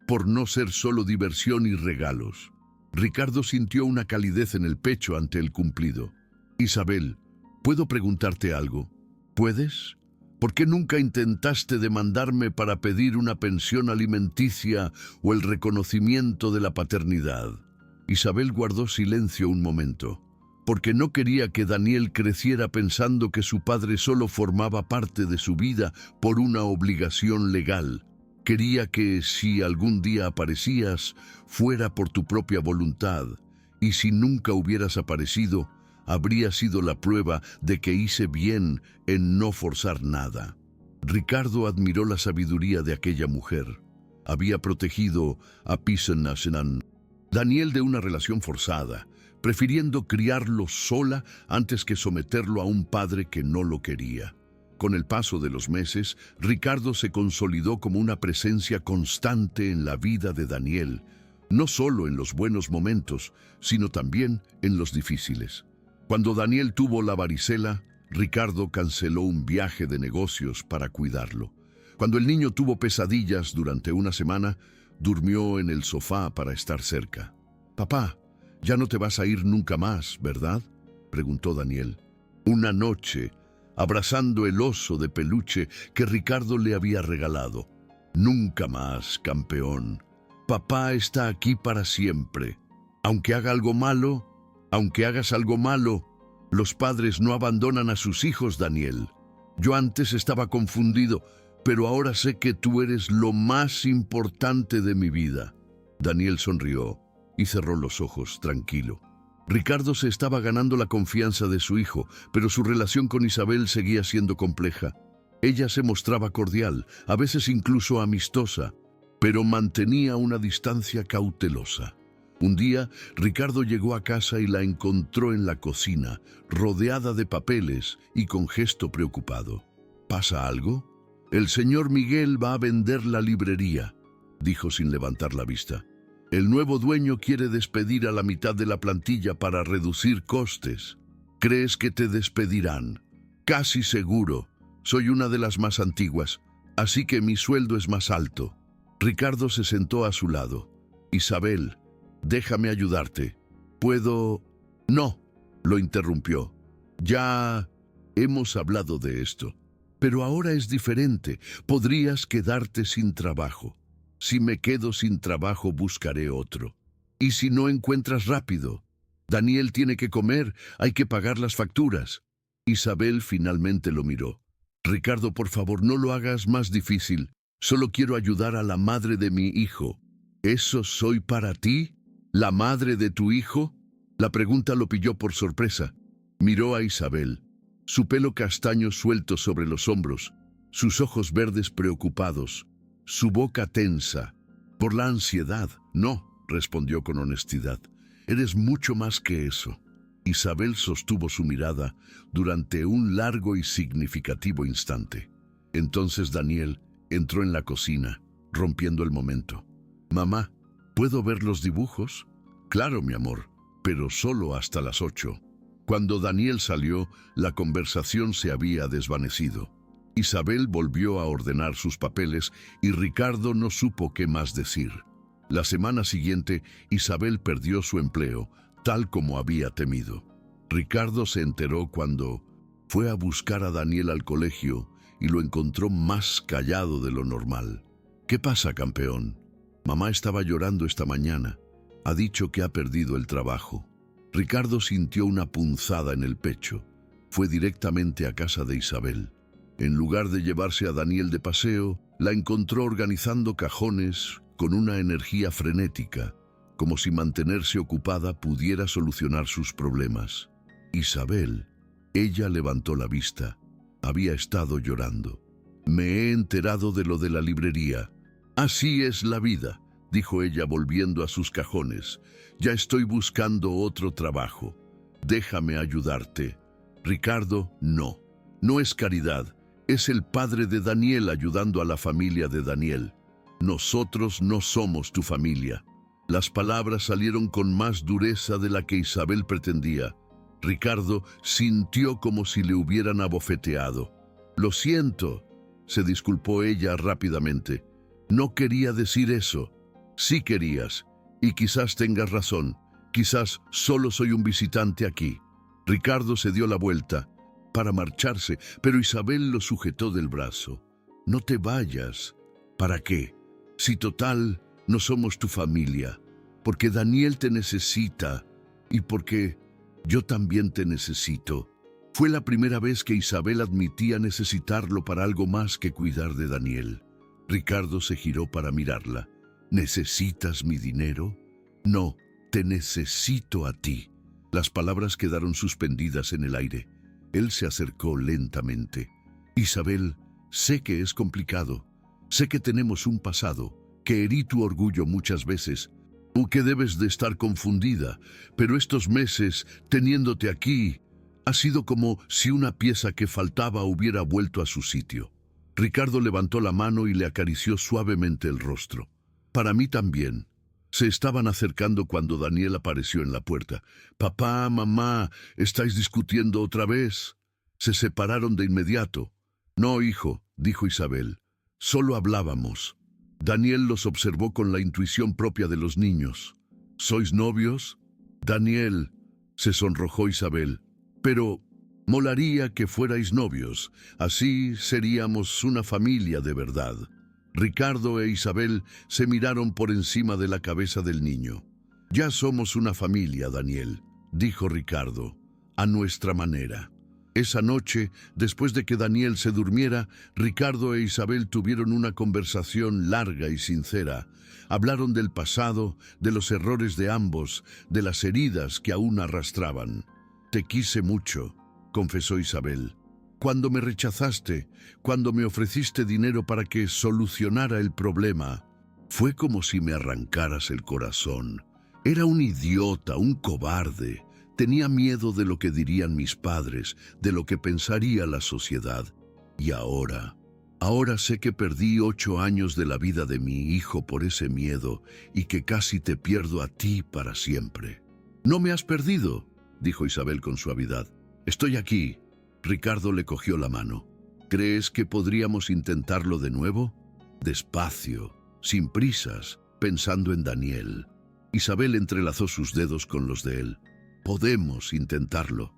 por no ser solo diversión y regalos». Ricardo sintió una calidez en el pecho ante el cumplido. «Isabel, ¿puedo preguntarte algo? ¿Puedes? ¿Por qué nunca intentaste demandarme para pedir una pensión alimenticia o el reconocimiento de la paternidad?» Isabel guardó silencio un momento. porque no quería que Daniel creciera pensando que su padre solo formaba parte de su vida por una obligación legal. Quería que, si algún día aparecías, fuera por tu propia voluntad, y si nunca hubieras aparecido, habría sido la prueba de que hice bien en no forzar nada. Ricardo admiró la sabiduría de aquella mujer. Había protegido a Pisenashenan, Daniel, de una relación forzada, prefiriendo criarlo sola antes que someterlo a un padre que no lo quería. Con el paso de los meses, Ricardo se consolidó como una presencia constante en la vida de Daniel, no solo en los buenos momentos, sino también en los difíciles. Cuando Daniel tuvo la varicela, Ricardo canceló un viaje de negocios para cuidarlo. Cuando el niño tuvo pesadillas durante una semana, durmió en el sofá para estar cerca. «Papá, ya no te vas a ir nunca más, ¿verdad?», preguntó Daniel. Una noche, abrazando el oso de peluche que Ricardo le había regalado. «Nunca más, campeón. Papá está aquí para siempre. Aunque hagas algo malo, los padres no abandonan a sus hijos, Daniel. Yo antes estaba confundido, pero ahora sé que tú eres lo más importante de mi vida». Daniel sonrió y cerró los ojos, tranquilo. Ricardo se estaba ganando la confianza de su hijo, pero su relación con Isabel seguía siendo compleja. Ella se mostraba cordial, a veces incluso amistosa, pero mantenía una distancia cautelosa. Un día, Ricardo llegó a casa y la encontró en la cocina, rodeada de papeles y con gesto preocupado. «¿Pasa algo?». «El señor Miguel va a vender la librería», dijo sin levantar la vista. «El nuevo dueño quiere despedir a la mitad de la plantilla para reducir costes». «¿Crees que te despedirán?». «Casi seguro. Soy una de las más antiguas, así que mi sueldo es más alto». Ricardo se sentó a su lado. «Isabel, déjame ayudarte. ¿Puedo...». «No», lo interrumpió. «Ya hemos hablado de esto. Pero ahora es diferente. Podrías quedarte sin trabajo. Si me quedo sin trabajo, buscaré otro. Y si no encuentras rápido. Daniel tiene que comer, hay que pagar las facturas». Isabel finalmente lo miró. «Ricardo, por favor, no lo hagas más difícil. Solo quiero ayudar a la madre de mi hijo». «¿Eso soy para ti? ¿La madre de tu hijo?». La pregunta lo pilló por sorpresa. Miró a Isabel, su pelo castaño suelto sobre los hombros, sus ojos verdes preocupados, su boca tensa. «Por la ansiedad». «No», respondió con honestidad. «Eres mucho más que eso». Isabel sostuvo su mirada durante un largo y significativo instante. Entonces Daniel entró en la cocina, rompiendo el momento. «Mamá, ¿puedo ver los dibujos?». «Claro, mi amor, pero solo hasta las 8». Cuando Daniel salió, la conversación se había desvanecido. Isabel volvió a ordenar sus papeles y Ricardo no supo qué más decir. La semana siguiente, Isabel perdió su empleo, tal como había temido. Ricardo se enteró cuando fue a buscar a Daniel al colegio y lo encontró más callado de lo normal. «¿Qué pasa, campeón?». «Mamá estaba llorando esta mañana. Ha dicho que ha perdido el trabajo». Ricardo sintió una punzada en el pecho. Fue directamente a casa de Isabel. En lugar de llevarse a Daniel de paseo, la encontró organizando cajones con una energía frenética, como si mantenerse ocupada pudiera solucionar sus problemas. «Isabel». Ella levantó la vista. Había estado llorando. «Me he enterado de lo de la librería». «Así es la vida», dijo ella volviendo a sus cajones. «Ya estoy buscando otro trabajo. Déjame ayudarte». «Ricardo, no. No es caridad. Es el padre de Daniel ayudando a la familia de Daniel. Nosotros no somos tu familia». Las palabras salieron con más dureza de la que Isabel pretendía. Ricardo sintió como si le hubieran abofeteado. «Lo siento», se disculpó ella rápidamente. «No quería decir eso». «Sí querías, y quizás tengas razón. Quizás solo soy un visitante aquí». Ricardo se dio la vuelta para marcharse, pero Isabel lo sujetó del brazo. «No te vayas». «¿Para qué? Si total, no somos tu familia. Porque Daniel te necesita y porque Yo también te necesito. Fue la primera vez que Isabel admitía necesitarlo para algo más que cuidar de Daniel. Ricardo se giró para mirarla. ¿Necesitas mi dinero? No, te necesito a ti. Las palabras quedaron suspendidas en el aire. Él se acercó lentamente. Isabel, sé que es complicado. Sé que tenemos un pasado, que herí tu orgullo muchas veces, o que debes de estar confundida, pero estos meses, teniéndote aquí, ha sido como si una pieza que faltaba hubiera vuelto a su sitio. Ricardo levantó la mano y le acarició suavemente el rostro. Para mí también. Se estaban acercando cuando Daniel apareció en la puerta. «Papá, mamá, ¿estáis discutiendo otra vez?» Se separaron de inmediato. «No, hijo», dijo Isabel. «Solo hablábamos». Daniel los observó con la intuición propia de los niños. «¿Sois novios?» «Daniel», se sonrojó Isabel. «Pero molaría que fuerais novios. Así seríamos una familia de verdad». Ricardo e Isabel se miraron por encima de la cabeza del niño. «Ya somos una familia, Daniel», dijo Ricardo, «a nuestra manera». Esa noche, después de que Daniel se durmiera, Ricardo e Isabel tuvieron una conversación larga y sincera. Hablaron del pasado, de los errores de ambos, de las heridas que aún arrastraban. «Te quise mucho», confesó Isabel. «Cuando me rechazaste, cuando me ofreciste dinero para que solucionara el problema, fue como si me arrancaras el corazón. Era un idiota, un cobarde. Tenía miedo de lo que dirían mis padres, de lo que pensaría la sociedad. Y ahora sé que perdí 8 años de la vida de mi hijo por ese miedo y que casi te pierdo a ti para siempre». «No me has perdido», dijo Isabel con suavidad. «Estoy aquí». Ricardo le cogió la mano. «¿Crees que podríamos intentarlo de nuevo?» Despacio, sin prisas, pensando en Daniel. Isabel entrelazó sus dedos con los de él. «Podemos intentarlo».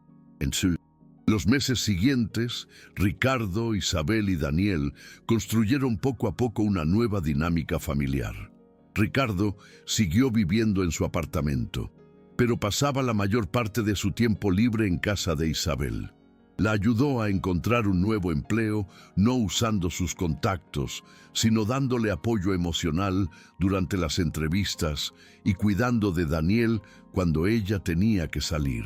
Los meses siguientes, Ricardo, Isabel y Daniel construyeron poco a poco una nueva dinámica familiar. Ricardo siguió viviendo en su apartamento, pero pasaba la mayor parte de su tiempo libre en casa de Isabel. La ayudó a encontrar un nuevo empleo, no usando sus contactos, sino dándole apoyo emocional durante las entrevistas y cuidando de Daniel cuando ella tenía que salir.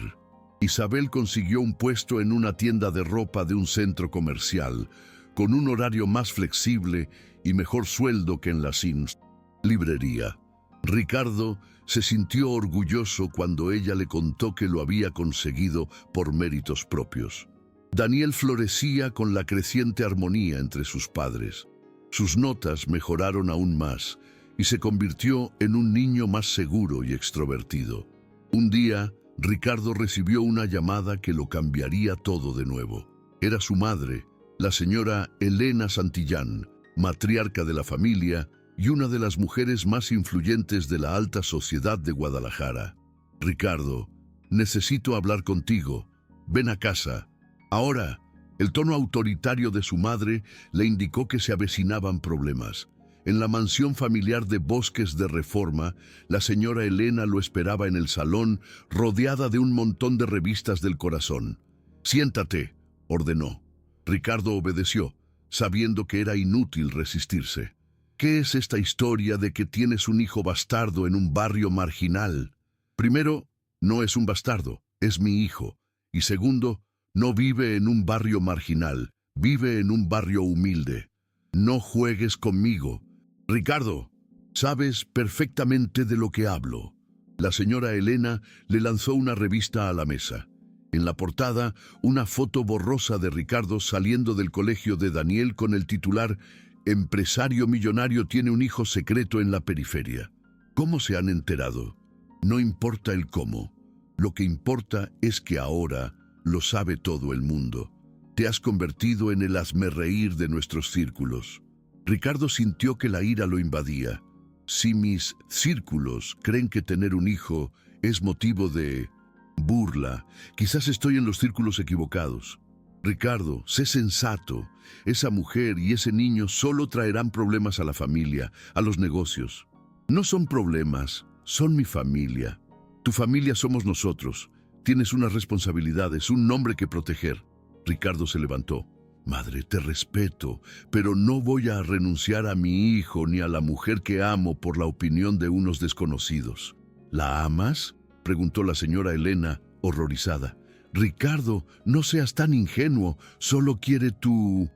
Isabel consiguió un puesto en una tienda de ropa de un centro comercial, con un horario más flexible y mejor sueldo que en la Sims librería. Ricardo se sintió orgulloso cuando ella le contó que lo había conseguido por méritos propios. Daniel florecía con la creciente armonía entre sus padres. Sus notas mejoraron aún más y se convirtió en un niño más seguro y extrovertido. Un día, Ricardo recibió una llamada que lo cambiaría todo de nuevo. Era su madre, la señora Elena Santillán, matriarca de la familia y una de las mujeres más influyentes de la alta sociedad de Guadalajara. «Ricardo, necesito hablar contigo. Ven a casa». Ahora, el tono autoritario de su madre le indicó que se avecinaban problemas. En la mansión familiar de Bosques de Reforma, la señora Elena lo esperaba en el salón, rodeada de un montón de revistas del corazón. «Siéntate», ordenó. Ricardo obedeció, sabiendo que era inútil resistirse. «¿Qué es esta historia de que tienes un hijo bastardo en un barrio marginal?» Primero, no es un bastardo, es mi hijo. Y segundo, no vive en un barrio marginal, vive en un barrio humilde. No juegues conmigo. «Ricardo, sabes perfectamente de lo que hablo». La señora Elena le lanzó una revista a la mesa. En la portada, una foto borrosa de Ricardo saliendo del colegio de Daniel con el titular «Empresario millonario tiene un hijo secreto en la periferia». ¿Cómo se han enterado? No importa el cómo. Lo que importa es que ahora lo sabe todo el mundo. Te has convertido en el hazmerreír de nuestros círculos. Ricardo sintió que la ira lo invadía. Si mis círculos creen que tener un hijo es motivo de burla, quizás estoy en los círculos equivocados. Ricardo, sé sensato. Esa mujer y ese niño solo traerán problemas a la familia, a los negocios. No son problemas, son mi familia. Tu familia somos nosotros. Tienes unas responsabilidades, un nombre que proteger. Ricardo se levantó. Madre, te respeto, pero no voy a renunciar a mi hijo ni a la mujer que amo por la opinión de unos desconocidos. ¿La amas?, preguntó la señora Elena, horrorizada. Ricardo, no seas tan ingenuo, solo quiere tu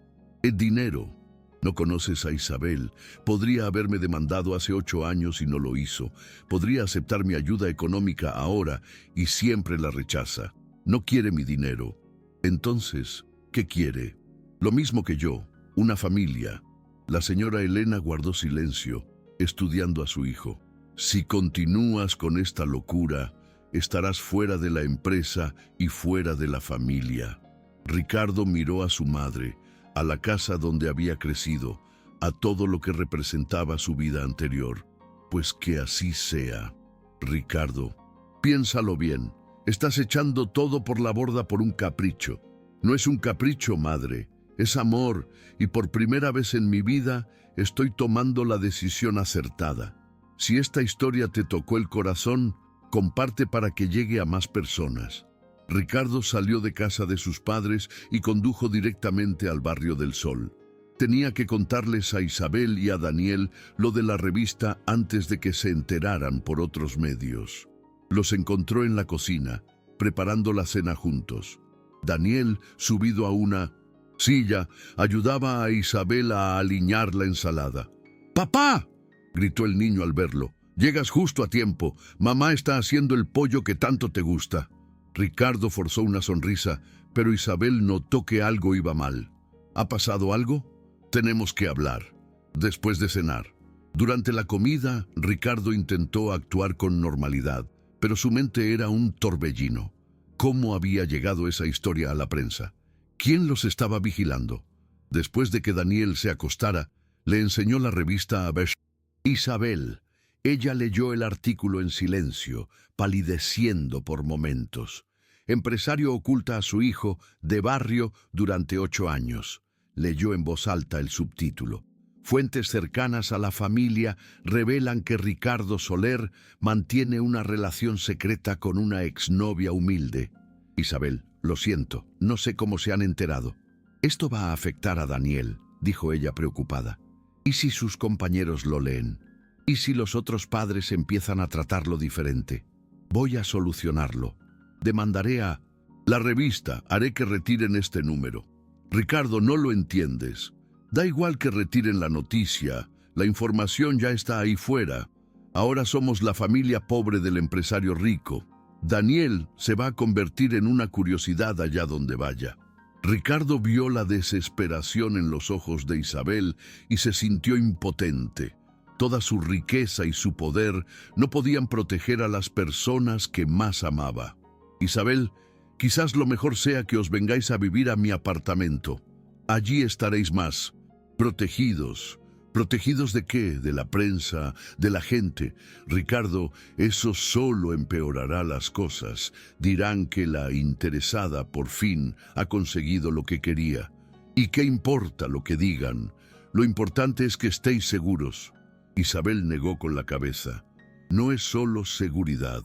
dinero. No conoces a Isabel. Podría haberme demandado hace 8 años y no lo hizo. Podría aceptar mi ayuda económica ahora y siempre la rechaza. No quiere mi dinero. Entonces, ¿qué quiere? Lo mismo que yo, una familia. La señora Elena guardó silencio, estudiando a su hijo. Si continúas con esta locura, estarás fuera de la empresa y fuera de la familia. Ricardo miró a su madre, a la casa donde había crecido, a todo lo que representaba su vida anterior. Pues que así sea. Ricardo, piénsalo bien. Estás echando todo por la borda por un capricho. No es un capricho, madre. Es amor, y por primera vez en mi vida estoy tomando la decisión acertada. Si esta historia te tocó el corazón, comparte para que llegue a más personas. Ricardo salió de casa de sus padres y condujo directamente al barrio del Sol. Tenía que contarles a Isabel y a Daniel lo de la revista antes de que se enteraran por otros medios. Los encontró en la cocina, preparando la cena juntos. Daniel, subido a una silla, ayudaba a Isabel a aliñar la ensalada. ¡Papá!, gritó el niño al verlo. «Llegas justo a tiempo. Mamá está haciendo el pollo que tanto te gusta». Ricardo forzó una sonrisa, pero Isabel notó que algo iba mal. ¿Ha pasado algo? Tenemos que hablar. Después de cenar. Durante la comida, Ricardo intentó actuar con normalidad, pero su mente era un torbellino. ¿Cómo había llegado esa historia a la prensa? ¿Quién los estaba vigilando? Después de que Daniel se acostara, le enseñó la revista a Isabel. Ella leyó el artículo en silencio, palideciendo por momentos. Empresario oculta a su hijo de barrio durante 8 años. Leyó en voz alta el subtítulo. Fuentes cercanas a la familia revelan que Ricardo Soler mantiene una relación secreta con una exnovia humilde. Isabel, lo siento, no sé cómo se han enterado. Esto va a afectar a Daniel, dijo ella preocupada. ¿Y si sus compañeros lo leen? ¿Y si los otros padres empiezan a tratarlo diferente? Voy a solucionarlo. Demandaré a la revista, haré que retiren este número. Ricardo, no lo entiendes. Da igual que retiren la noticia, la información ya está ahí fuera. Ahora somos la familia pobre del empresario rico. Daniel se va a convertir en una curiosidad allá donde vaya. Ricardo vio la desesperación en los ojos de Isabel y se sintió impotente. Toda su riqueza y su poder no podían proteger a las personas que más amaba. Isabel, quizás lo mejor sea que os vengáis a vivir a mi apartamento. Allí estaréis más protegidos. ¿Protegidos de qué? De la prensa, de la gente. Ricardo, eso solo empeorará las cosas. Dirán que la interesada por fin ha conseguido lo que quería. ¿Y qué importa lo que digan? Lo importante es que estéis seguros. Isabel negó con la cabeza. No es solo seguridad,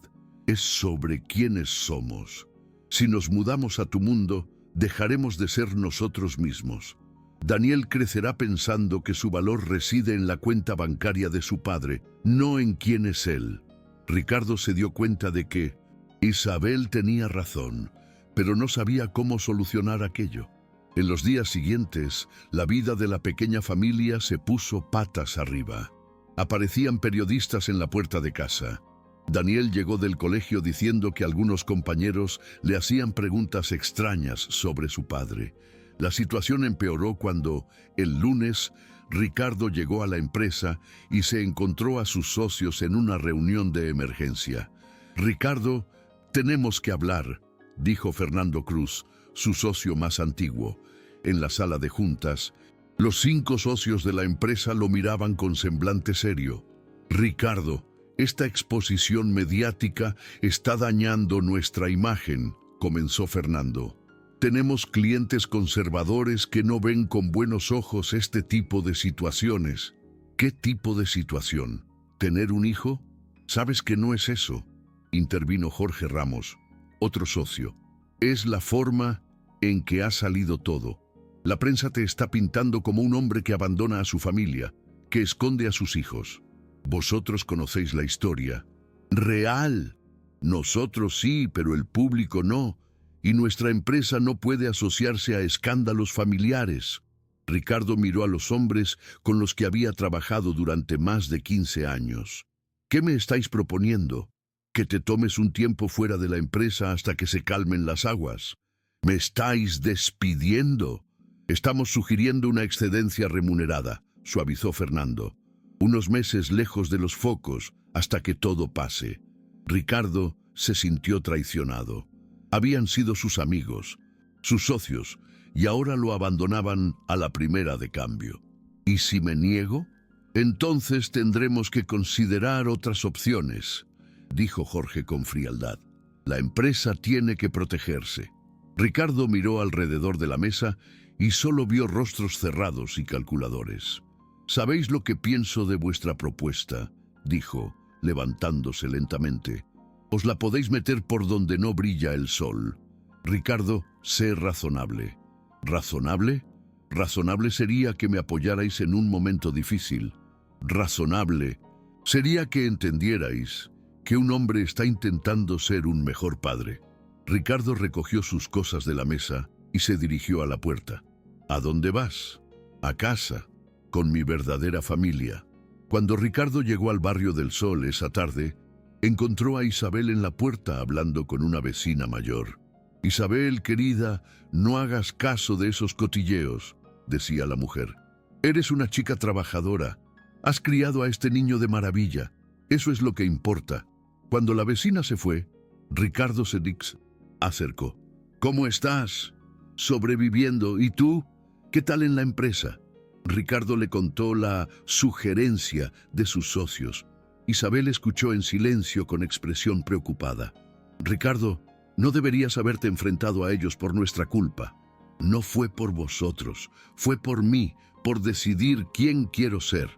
es sobre quiénes somos. Si nos mudamos a tu mundo, dejaremos de ser nosotros mismos. Daniel crecerá pensando que su valor reside en la cuenta bancaria de su padre, no en quién es él. Ricardo se dio cuenta de que Isabel tenía razón, pero no sabía cómo solucionar aquello. En los días siguientes, la vida de la pequeña familia se puso patas arriba. Aparecían periodistas en la puerta de casa. Daniel llegó del colegio diciendo que algunos compañeros le hacían preguntas extrañas sobre su padre. La situación empeoró cuando, el lunes, Ricardo llegó a la empresa y se encontró a sus socios en una reunión de emergencia. «Ricardo, tenemos que hablar», dijo Fernando Cruz, su socio más antiguo. En la sala de juntas, los 5 socios de la empresa lo miraban con semblante serio. «Ricardo, esta exposición mediática está dañando nuestra imagen», comenzó Fernando. «Tenemos clientes conservadores que no ven con buenos ojos este tipo de situaciones». «¿Qué tipo de situación? ¿Tener un hijo?» «Sabes que no es eso», intervino Jorge Ramos. Otro socio. Es la forma en que ha salido todo. La prensa te está pintando como un hombre que abandona a su familia, que esconde a sus hijos. Vosotros conocéis la historia. Real. Nosotros sí, pero el público no. Y nuestra empresa no puede asociarse a escándalos familiares. Ricardo miró a los hombres con los que había trabajado durante más de 15 años. ¿Qué me estáis proponiendo? ¿Que te tomes un tiempo fuera de la empresa hasta que se calmen las aguas? ¿Me estáis despidiendo? Estamos sugiriendo una excedencia remunerada, suavizó Fernando. Unos meses lejos de los focos hasta que todo pase. Ricardo se sintió traicionado. Habían sido sus amigos, sus socios, y ahora lo abandonaban a la primera de cambio. ¿Y si me niego? Entonces tendremos que considerar otras opciones, dijo Jorge con frialdad. La empresa tiene que protegerse. Ricardo miró alrededor de la mesa y solo vio rostros cerrados y calculadores. «¿Sabéis lo que pienso de vuestra propuesta?», dijo, levantándose lentamente. «Os la podéis meter por donde no brilla el sol. Ricardo, sé razonable». ¿Razonable? Razonable sería que me apoyarais en un momento difícil. Razonable sería que entendierais que un hombre está intentando ser un mejor padre. Ricardo recogió sus cosas de la mesa y se dirigió a la puerta. ¿A dónde vas? A casa, con mi verdadera familia. Cuando Ricardo llegó al barrio del Sol esa tarde, encontró a Isabel en la puerta hablando con una vecina mayor. «Isabel, querida, no hagas caso de esos cotilleos», decía la mujer. «Eres una chica trabajadora. Has criado a este niño de maravilla. Eso es lo que importa». Cuando la vecina se fue, Ricardo se acercó. «¿Cómo estás? Sobreviviendo. ¿Y tú? ¿Qué tal en la empresa?». Ricardo le contó la sugerencia de sus socios. Isabel escuchó en silencio con expresión preocupada. «Ricardo, no deberías haberte enfrentado a ellos por nuestra culpa. No fue por vosotros, fue por mí, por decidir quién quiero ser».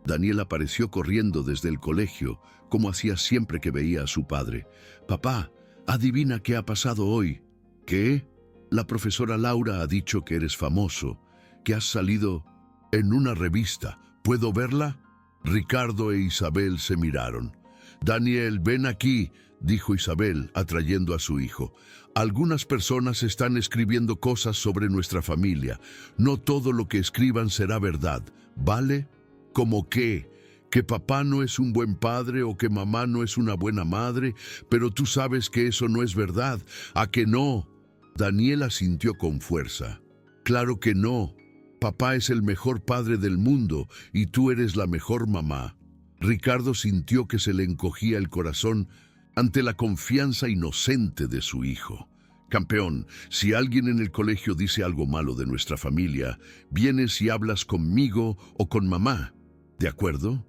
Daniel apareció corriendo desde el colegio, como hacía siempre que veía a su padre. «Papá, adivina qué ha pasado hoy». «¿Qué? La profesora Laura ha dicho que eres famoso, que has salido en una revista. ¿Puedo verla?». Ricardo e Isabel se miraron. «Daniel, ven aquí», dijo Isabel, atrayendo a su hijo. «Algunas personas están escribiendo cosas sobre nuestra familia. No todo lo que escriban será verdad, ¿vale? ¿Cómo qué? Que papá no es un buen padre o que mamá no es una buena madre, pero tú sabes que eso no es verdad. ¿A que no?». Daniel asintió con fuerza. «Claro que no. Papá es el mejor padre del mundo y tú eres la mejor mamá». Ricardo sintió que se le encogía el corazón ante la confianza inocente de su hijo. «Campeón, si alguien en el colegio dice algo malo de nuestra familia, vienes y hablas conmigo o con mamá. ¿De acuerdo?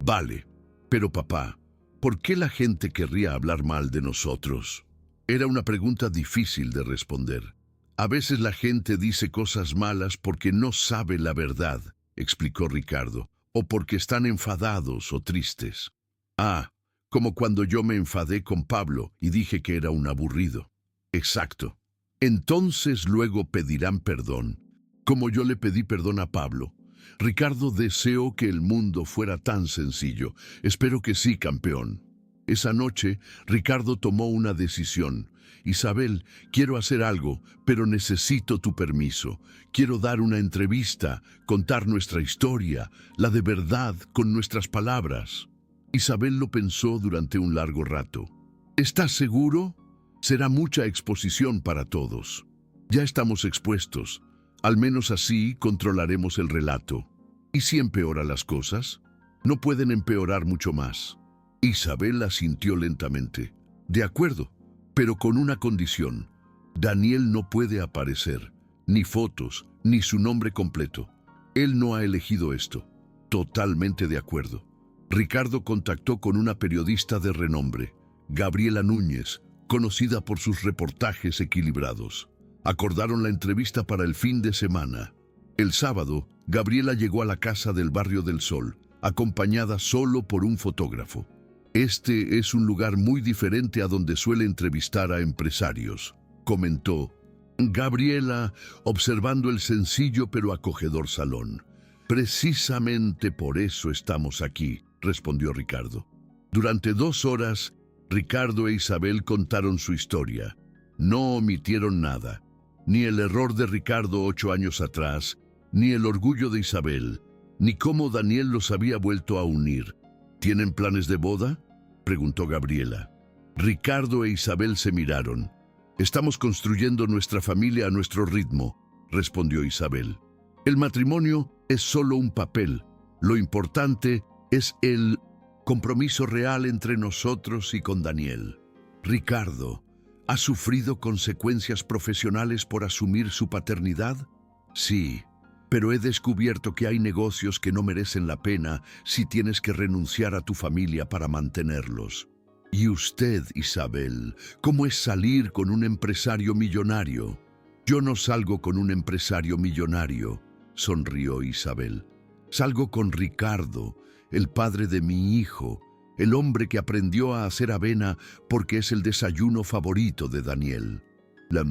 Vale. Pero papá, ¿por qué la gente querría hablar mal de nosotros?». Era una pregunta difícil de responder. «A veces la gente dice cosas malas porque no sabe la verdad», explicó Ricardo, «o porque están enfadados o tristes». «Ah, como cuando yo me enfadé con Pablo y dije que era un aburrido». «Exacto. Entonces luego pedirán perdón, como yo le pedí perdón a Pablo». Ricardo deseó que el mundo fuera tan sencillo. «Espero que sí, campeón». Esa noche, Ricardo tomó una decisión. «Isabel, quiero hacer algo, pero necesito tu permiso. Quiero dar una entrevista, contar nuestra historia, la de verdad, con nuestras palabras». Isabel lo pensó durante un largo rato. «¿Estás seguro? Será mucha exposición para todos». «Ya estamos expuestos. Al menos así controlaremos el relato». «¿Y si empeora las cosas?». «No pueden empeorar mucho más». Isabel asintió lentamente. «De acuerdo, pero con una condición. Daniel no puede aparecer, ni fotos, ni su nombre completo. Él no ha elegido esto». «Totalmente de acuerdo». Ricardo contactó con una periodista de renombre, Gabriela Núñez, conocida por sus reportajes equilibrados. Acordaron la entrevista para el fin de semana. El sábado, Gabriela llegó a la casa del Barrio del Sol, acompañada solo por un fotógrafo. Este es un lugar muy diferente a donde suele entrevistar a empresarios, comentó Gabriela, observando el sencillo pero acogedor salón. Precisamente por eso estamos aquí, respondió Ricardo. Durante 2 horas, Ricardo e Isabel contaron su historia. No omitieron nada, ni el error de Ricardo 8 años atrás, ni el orgullo de Isabel, ni cómo Daniel los había vuelto a unir. ¿Tienen planes de boda?, preguntó Gabriela. Ricardo e Isabel se miraron. Estamos construyendo nuestra familia a nuestro ritmo, respondió Isabel. El matrimonio es solo un papel. Lo importante es el compromiso real entre nosotros y con Daniel. Ricardo, ¿ha sufrido consecuencias profesionales por asumir su paternidad? Sí, pero he descubierto que hay negocios que no merecen la pena si tienes que renunciar a tu familia para mantenerlos. Y usted, Isabel, ¿cómo es salir con un empresario millonario? Yo no salgo con un empresario millonario, sonrió Isabel. Salgo con Ricardo, el padre de mi hijo, el hombre que aprendió a hacer avena porque es el desayuno favorito de Daniel. La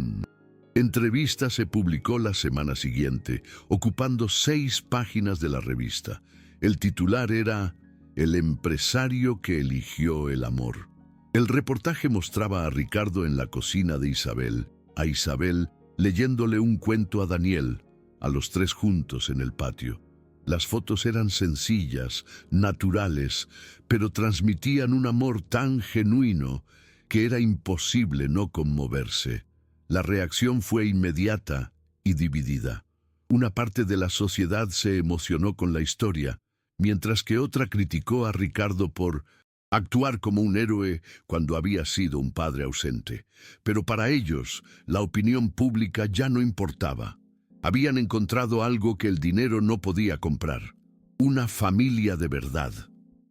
entrevista se publicó la semana siguiente, ocupando 6 páginas de la revista. El titular era El empresario que eligió el amor. El reportaje mostraba a Ricardo en la cocina de Isabel, a Isabel leyéndole un cuento a Daniel, a los 3 juntos en el patio. Las fotos eran sencillas, naturales, pero transmitían un amor tan genuino que era imposible no conmoverse. La reacción fue inmediata y dividida. Una parte de la sociedad se emocionó con la historia, mientras que otra criticó a Ricardo por actuar como un héroe cuando había sido un padre ausente. Pero para ellos, la opinión pública ya no importaba. Habían encontrado algo que el dinero no podía comprar: una familia de verdad.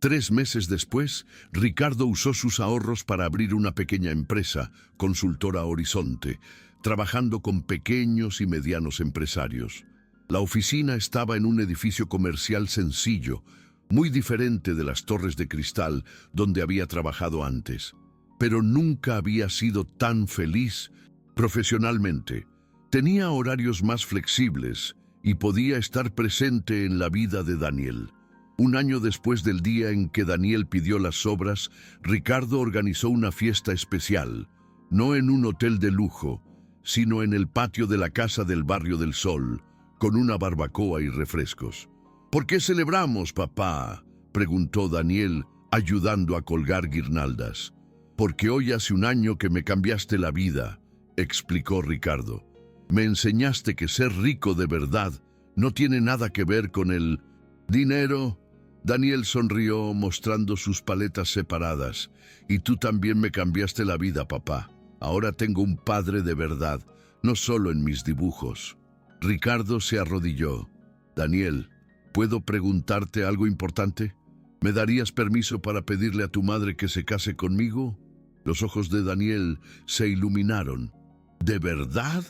3 meses después, Ricardo usó sus ahorros para abrir una pequeña empresa, Consultora Horizonte, trabajando con pequeños y medianos empresarios. La oficina estaba en un edificio comercial sencillo, muy diferente de las torres de cristal donde había trabajado antes. Pero nunca había sido tan feliz profesionalmente. Tenía horarios más flexibles y podía estar presente en la vida de Daniel. Un año después del día en que Daniel pidió las obras, Ricardo organizó una fiesta especial, no en un hotel de lujo, sino en el patio de la casa del Barrio del Sol, con una barbacoa y refrescos. ¿Por qué celebramos, papá?, preguntó Daniel, ayudando a colgar guirnaldas. Porque hoy hace un año que me cambiaste la vida, explicó Ricardo. Me enseñaste que ser rico de verdad no tiene nada que ver con el dinero. Daniel sonrió mostrando sus paletas separadas. Y tú también me cambiaste la vida, papá. Ahora tengo un padre de verdad, no solo en mis dibujos. Ricardo se arrodilló. Daniel, ¿puedo preguntarte algo importante? ¿Me darías permiso para pedirle a tu madre que se case conmigo? Los ojos de Daniel se iluminaron. ¿De verdad?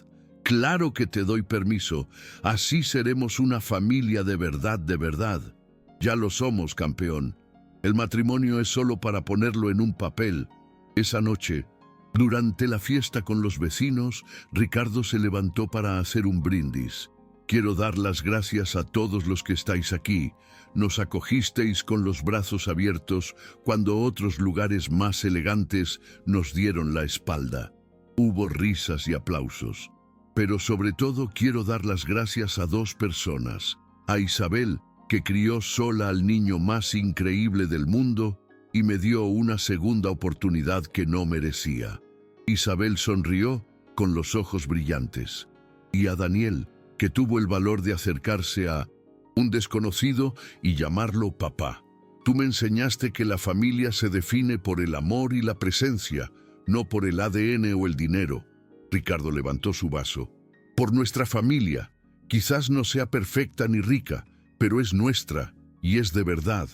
Claro que te doy permiso. Así seremos una familia de verdad, de verdad. Ya lo somos, campeón. El matrimonio es solo para ponerlo en un papel. Esa noche, durante la fiesta con los vecinos, Ricardo se levantó para hacer un brindis. Quiero dar las gracias a todos los que estáis aquí. Nos acogisteis con los brazos abiertos cuando otros lugares más elegantes nos dieron la espalda. Hubo risas y aplausos. Pero sobre todo quiero dar las gracias a 2 personas. A Isabel, que crió sola al niño más increíble del mundo y me dio una segunda oportunidad que no merecía. Isabel sonrió con los ojos brillantes. Y a Daniel, que tuvo el valor de acercarse a un desconocido y llamarlo papá. Tú me enseñaste que la familia se define por el amor y la presencia, no por el ADN o el dinero. Ricardo levantó su vaso. Por nuestra familia. Quizás no sea perfecta ni rica, pero es nuestra y es de verdad.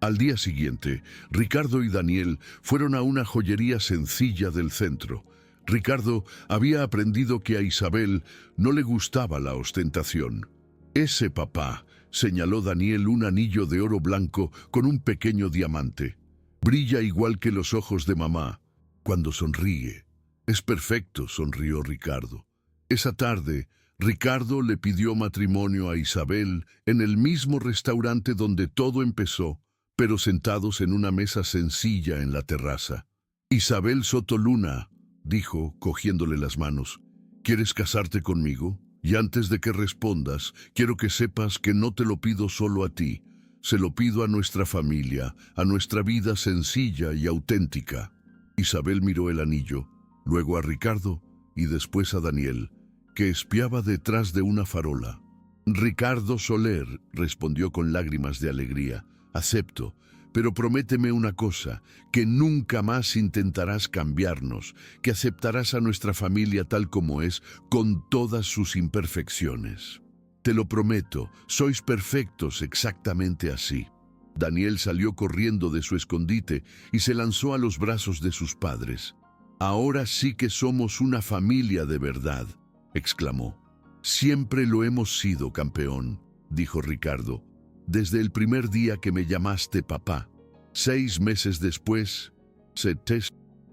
Al día siguiente, Ricardo y Daniel fueron a una joyería sencilla del centro. Ricardo había aprendido que a Isabel no le gustaba la ostentación. Ese papá, señaló Daniel un anillo de oro blanco con un pequeño diamante. Brilla igual que los ojos de mamá cuando sonríe. Es perfecto, sonrió Ricardo. Esa tarde, Ricardo le pidió matrimonio a Isabel en el mismo restaurante donde todo empezó, pero sentados en una mesa sencilla en la terraza. Isabel Sotoluna, dijo, cogiéndole las manos, ¿quieres casarte conmigo? Y antes de que respondas, quiero que sepas que no te lo pido solo a ti, se lo pido a nuestra familia, a nuestra vida sencilla y auténtica. Isabel miró el anillo, luego a Ricardo y después a Daniel, que espiaba detrás de una farola. Ricardo Soler, respondió con lágrimas de alegría, acepto, pero prométeme una cosa, que nunca más intentarás cambiarnos, que aceptarás a nuestra familia tal como es, con todas sus imperfecciones. Te lo prometo, sois perfectos exactamente así. Daniel salió corriendo de su escondite y se lanzó a los brazos de sus padres. Ahora sí que somos una familia de verdad, exclamó. Siempre lo hemos sido, campeón, dijo Ricardo, desde el primer día que me llamaste papá. 6 meses después, se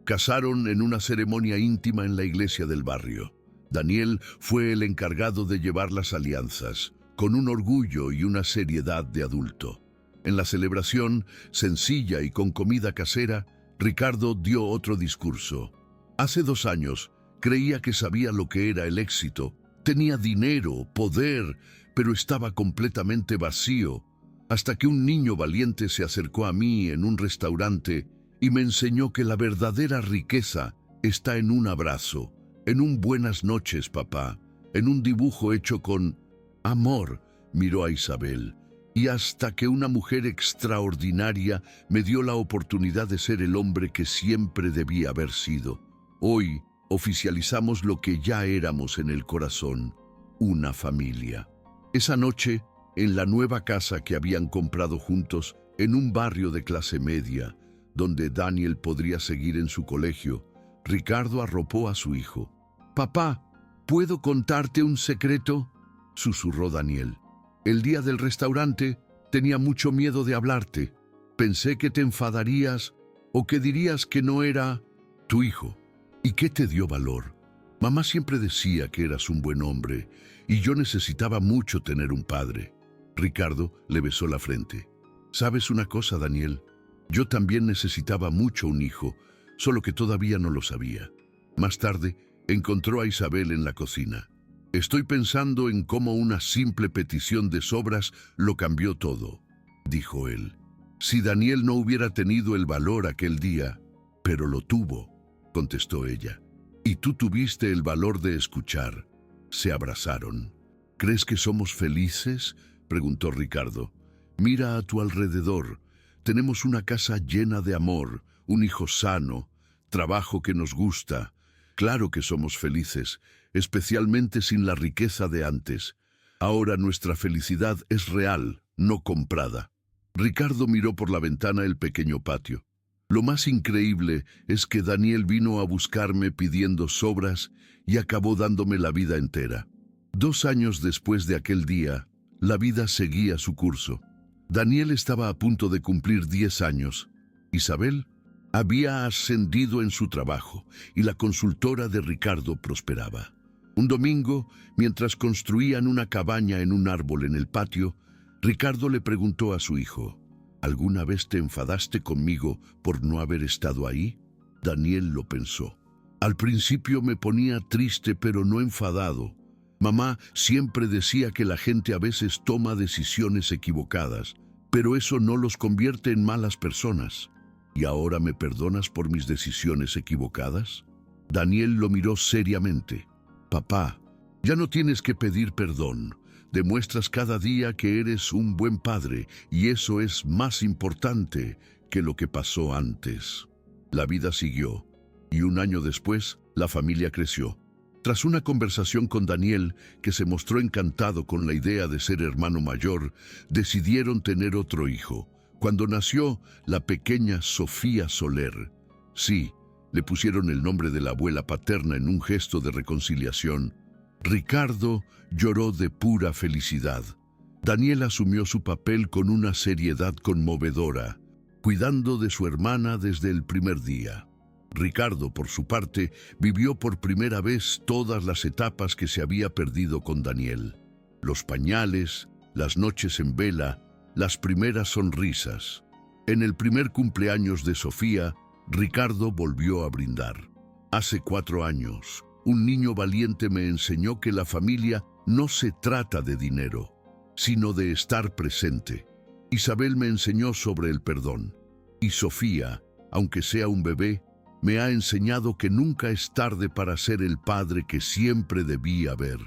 casaron en una ceremonia íntima en la iglesia del barrio. Daniel fue el encargado de llevar las alianzas, con un orgullo y una seriedad de adulto. En la celebración, sencilla y con comida casera, Ricardo dio otro discurso. Hace 2 años, creía que sabía lo que era el éxito. Tenía dinero, poder, pero estaba completamente vacío, hasta que un niño valiente se acercó a mí en un restaurante y me enseñó que la verdadera riqueza está en un abrazo, en un buenas noches, papá, en un dibujo hecho con amor. Miró a Isabel, y hasta que una mujer extraordinaria me dio la oportunidad de ser el hombre que siempre debía haber sido. Hoy oficializamos lo que ya éramos en el corazón, una familia. Esa noche, en la nueva casa que habían comprado juntos, en un barrio de clase media, donde Daniel podría seguir en su colegio, Ricardo arropó a su hijo. «Papá, ¿puedo contarte un secreto?», susurró Daniel. «El día del restaurante tenía mucho miedo de hablarte. Pensé que te enfadarías o que dirías que no era tu hijo. ¿Y qué te dio valor? Mamá siempre decía que eras un buen hombre y yo necesitaba mucho tener un padre». Ricardo le besó la frente. «¿Sabes una cosa, Daniel? Yo también necesitaba mucho un hijo, solo que todavía no lo sabía». Más tarde, encontró a Isabel en la cocina. «Estoy pensando en cómo una simple petición de sobras lo cambió todo», dijo él. «Si Daniel no hubiera tenido el valor aquel día, pero lo tuvo», contestó ella. «Y tú tuviste el valor de escuchar». Se abrazaron. «¿Crees que somos felices?», preguntó Ricardo. «Mira a tu alrededor. Tenemos una casa llena de amor, un hijo sano, trabajo que nos gusta. Claro que somos felices, especialmente sin la riqueza de antes. Ahora nuestra felicidad es real, no comprada». Ricardo miró por la ventana el pequeño patio. Lo más increíble es que Daniel vino a buscarme pidiendo sobras y acabó dándome la vida entera. 2 años después de aquel día, la vida seguía su curso. Daniel estaba a punto de cumplir 10 años. Isabel había ascendido en su trabajo y la consultora de Ricardo prosperaba. Un domingo, mientras construían una cabaña en un árbol en el patio, Ricardo le preguntó a su hijo: «¿Alguna vez te enfadaste conmigo por no haber estado ahí?». Daniel lo pensó. «Al principio me ponía triste, pero no enfadado. Mamá siempre decía que la gente a veces toma decisiones equivocadas, pero eso no los convierte en malas personas. ¿Y ahora me perdonas por mis decisiones equivocadas?». Daniel lo miró seriamente. «Papá, ya no tienes que pedir perdón. Demuestras cada día que eres un buen padre y eso es más importante que lo que pasó antes». La vida siguió y 1 año después la familia creció. Tras una conversación con Daniel, que se mostró encantado con la idea de ser hermano mayor, decidieron tener otro hijo. Cuando nació la pequeña Sofía Soler, sí, le pusieron el nombre de la abuela paterna en un gesto de reconciliación, Ricardo lloró de pura felicidad. Daniel asumió su papel con una seriedad conmovedora. cuidando de su hermana desde el primer día. Ricardo, por su parte, vivió por primera vez todas las etapas que se había perdido con Daniel. Los pañales, las noches en vela, las primeras sonrisas. En el primer cumpleaños de Sofía, Ricardo volvió a brindar. Hace 4 años, un niño valiente me enseñó que la familia no se trata de dinero, sino de estar presente. Isabel me enseñó sobre el perdón. Y Sofía, aunque sea un bebé, me ha enseñado que nunca es tarde para ser el padre que siempre debía haber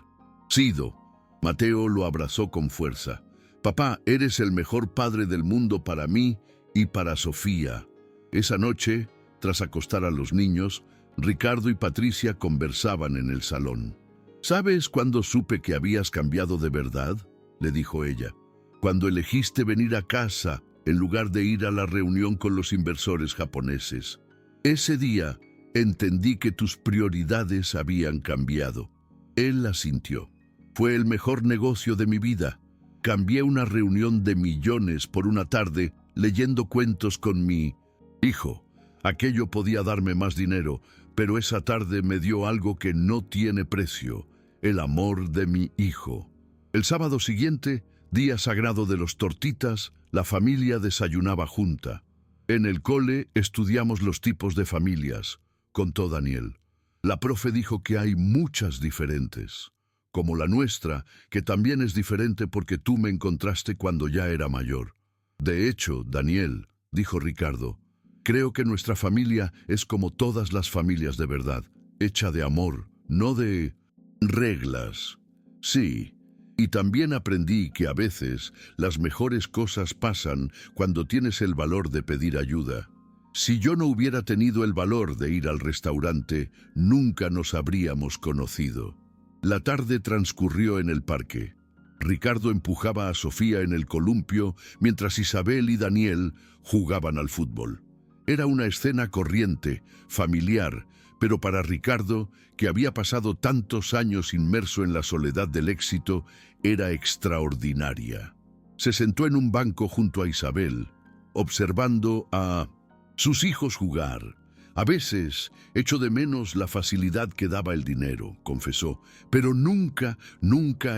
sido. Mateo lo abrazó con fuerza. Papá, eres el mejor padre del mundo para mí y para Sofía. Esa noche, tras acostar a los niños, Ricardo y Patricia conversaban en el salón. ¿Sabes cuándo supe que habías cambiado de verdad?, le dijo ella. Cuando elegiste venir a casa en lugar de ir a la reunión con los inversores japoneses. Ese día entendí que tus prioridades habían cambiado. Él la sintió. Fue el mejor negocio de mi vida. Cambié una reunión de millones por una tarde leyendo cuentos con mi hijo. Aquello podía darme más dinero, pero esa tarde me dio algo que no tiene precio, el amor de mi hijo. El sábado siguiente, día sagrado de los tortitas, la familia desayunaba junta. En el cole estudiamos los tipos de familias, contó Daniel. La profe dijo que hay muchas diferentes, como la nuestra, que también es diferente porque tú me encontraste cuando ya era mayor. De hecho, Daniel, dijo Ricardo, creo que nuestra familia es como todas las familias de verdad, hecha de amor, no de reglas. Sí, y también aprendí que a veces las mejores cosas pasan cuando tienes el valor de pedir ayuda. Si yo no hubiera tenido el valor de ir al restaurante, nunca nos habríamos conocido. La tarde transcurrió en el parque. Ricardo empujaba a Sofía en el columpio mientras Isabel y Daniel jugaban al fútbol. Era una escena corriente, familiar, pero para Ricardo, que había pasado tantos años inmerso en la soledad del éxito, era extraordinaria. Se sentó en un banco junto a Isabel, observando a sus hijos jugar. A veces echo de menos la facilidad que daba el dinero, confesó, pero nunca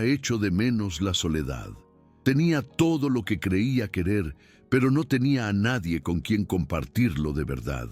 echo de menos la soledad. Tenía todo lo que creía querer, pero no tenía a nadie con quien compartirlo de verdad.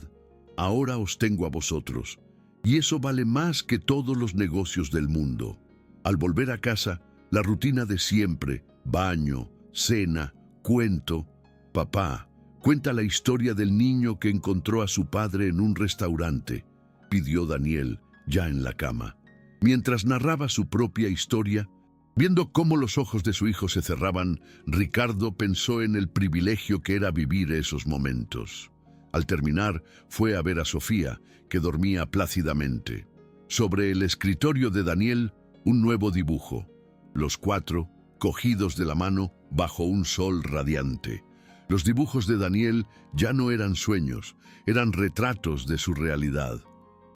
Ahora os tengo a vosotros, y eso vale más que todos los negocios del mundo. Al volver a casa, la rutina de siempre, baño, cena, cuento. Papá, cuenta la historia del niño que encontró a su padre en un restaurante, pidió Daniel, ya en la cama. Mientras narraba su propia historia, viendo cómo los ojos de su hijo se cerraban, Ricardo pensó en el privilegio que era vivir esos momentos. Al terminar, fue a ver a Sofía, que dormía plácidamente. Sobre el escritorio de Daniel, un nuevo dibujo. Los 4, cogidos de la mano, bajo un sol radiante. Los dibujos de Daniel ya no eran sueños, eran retratos de su realidad.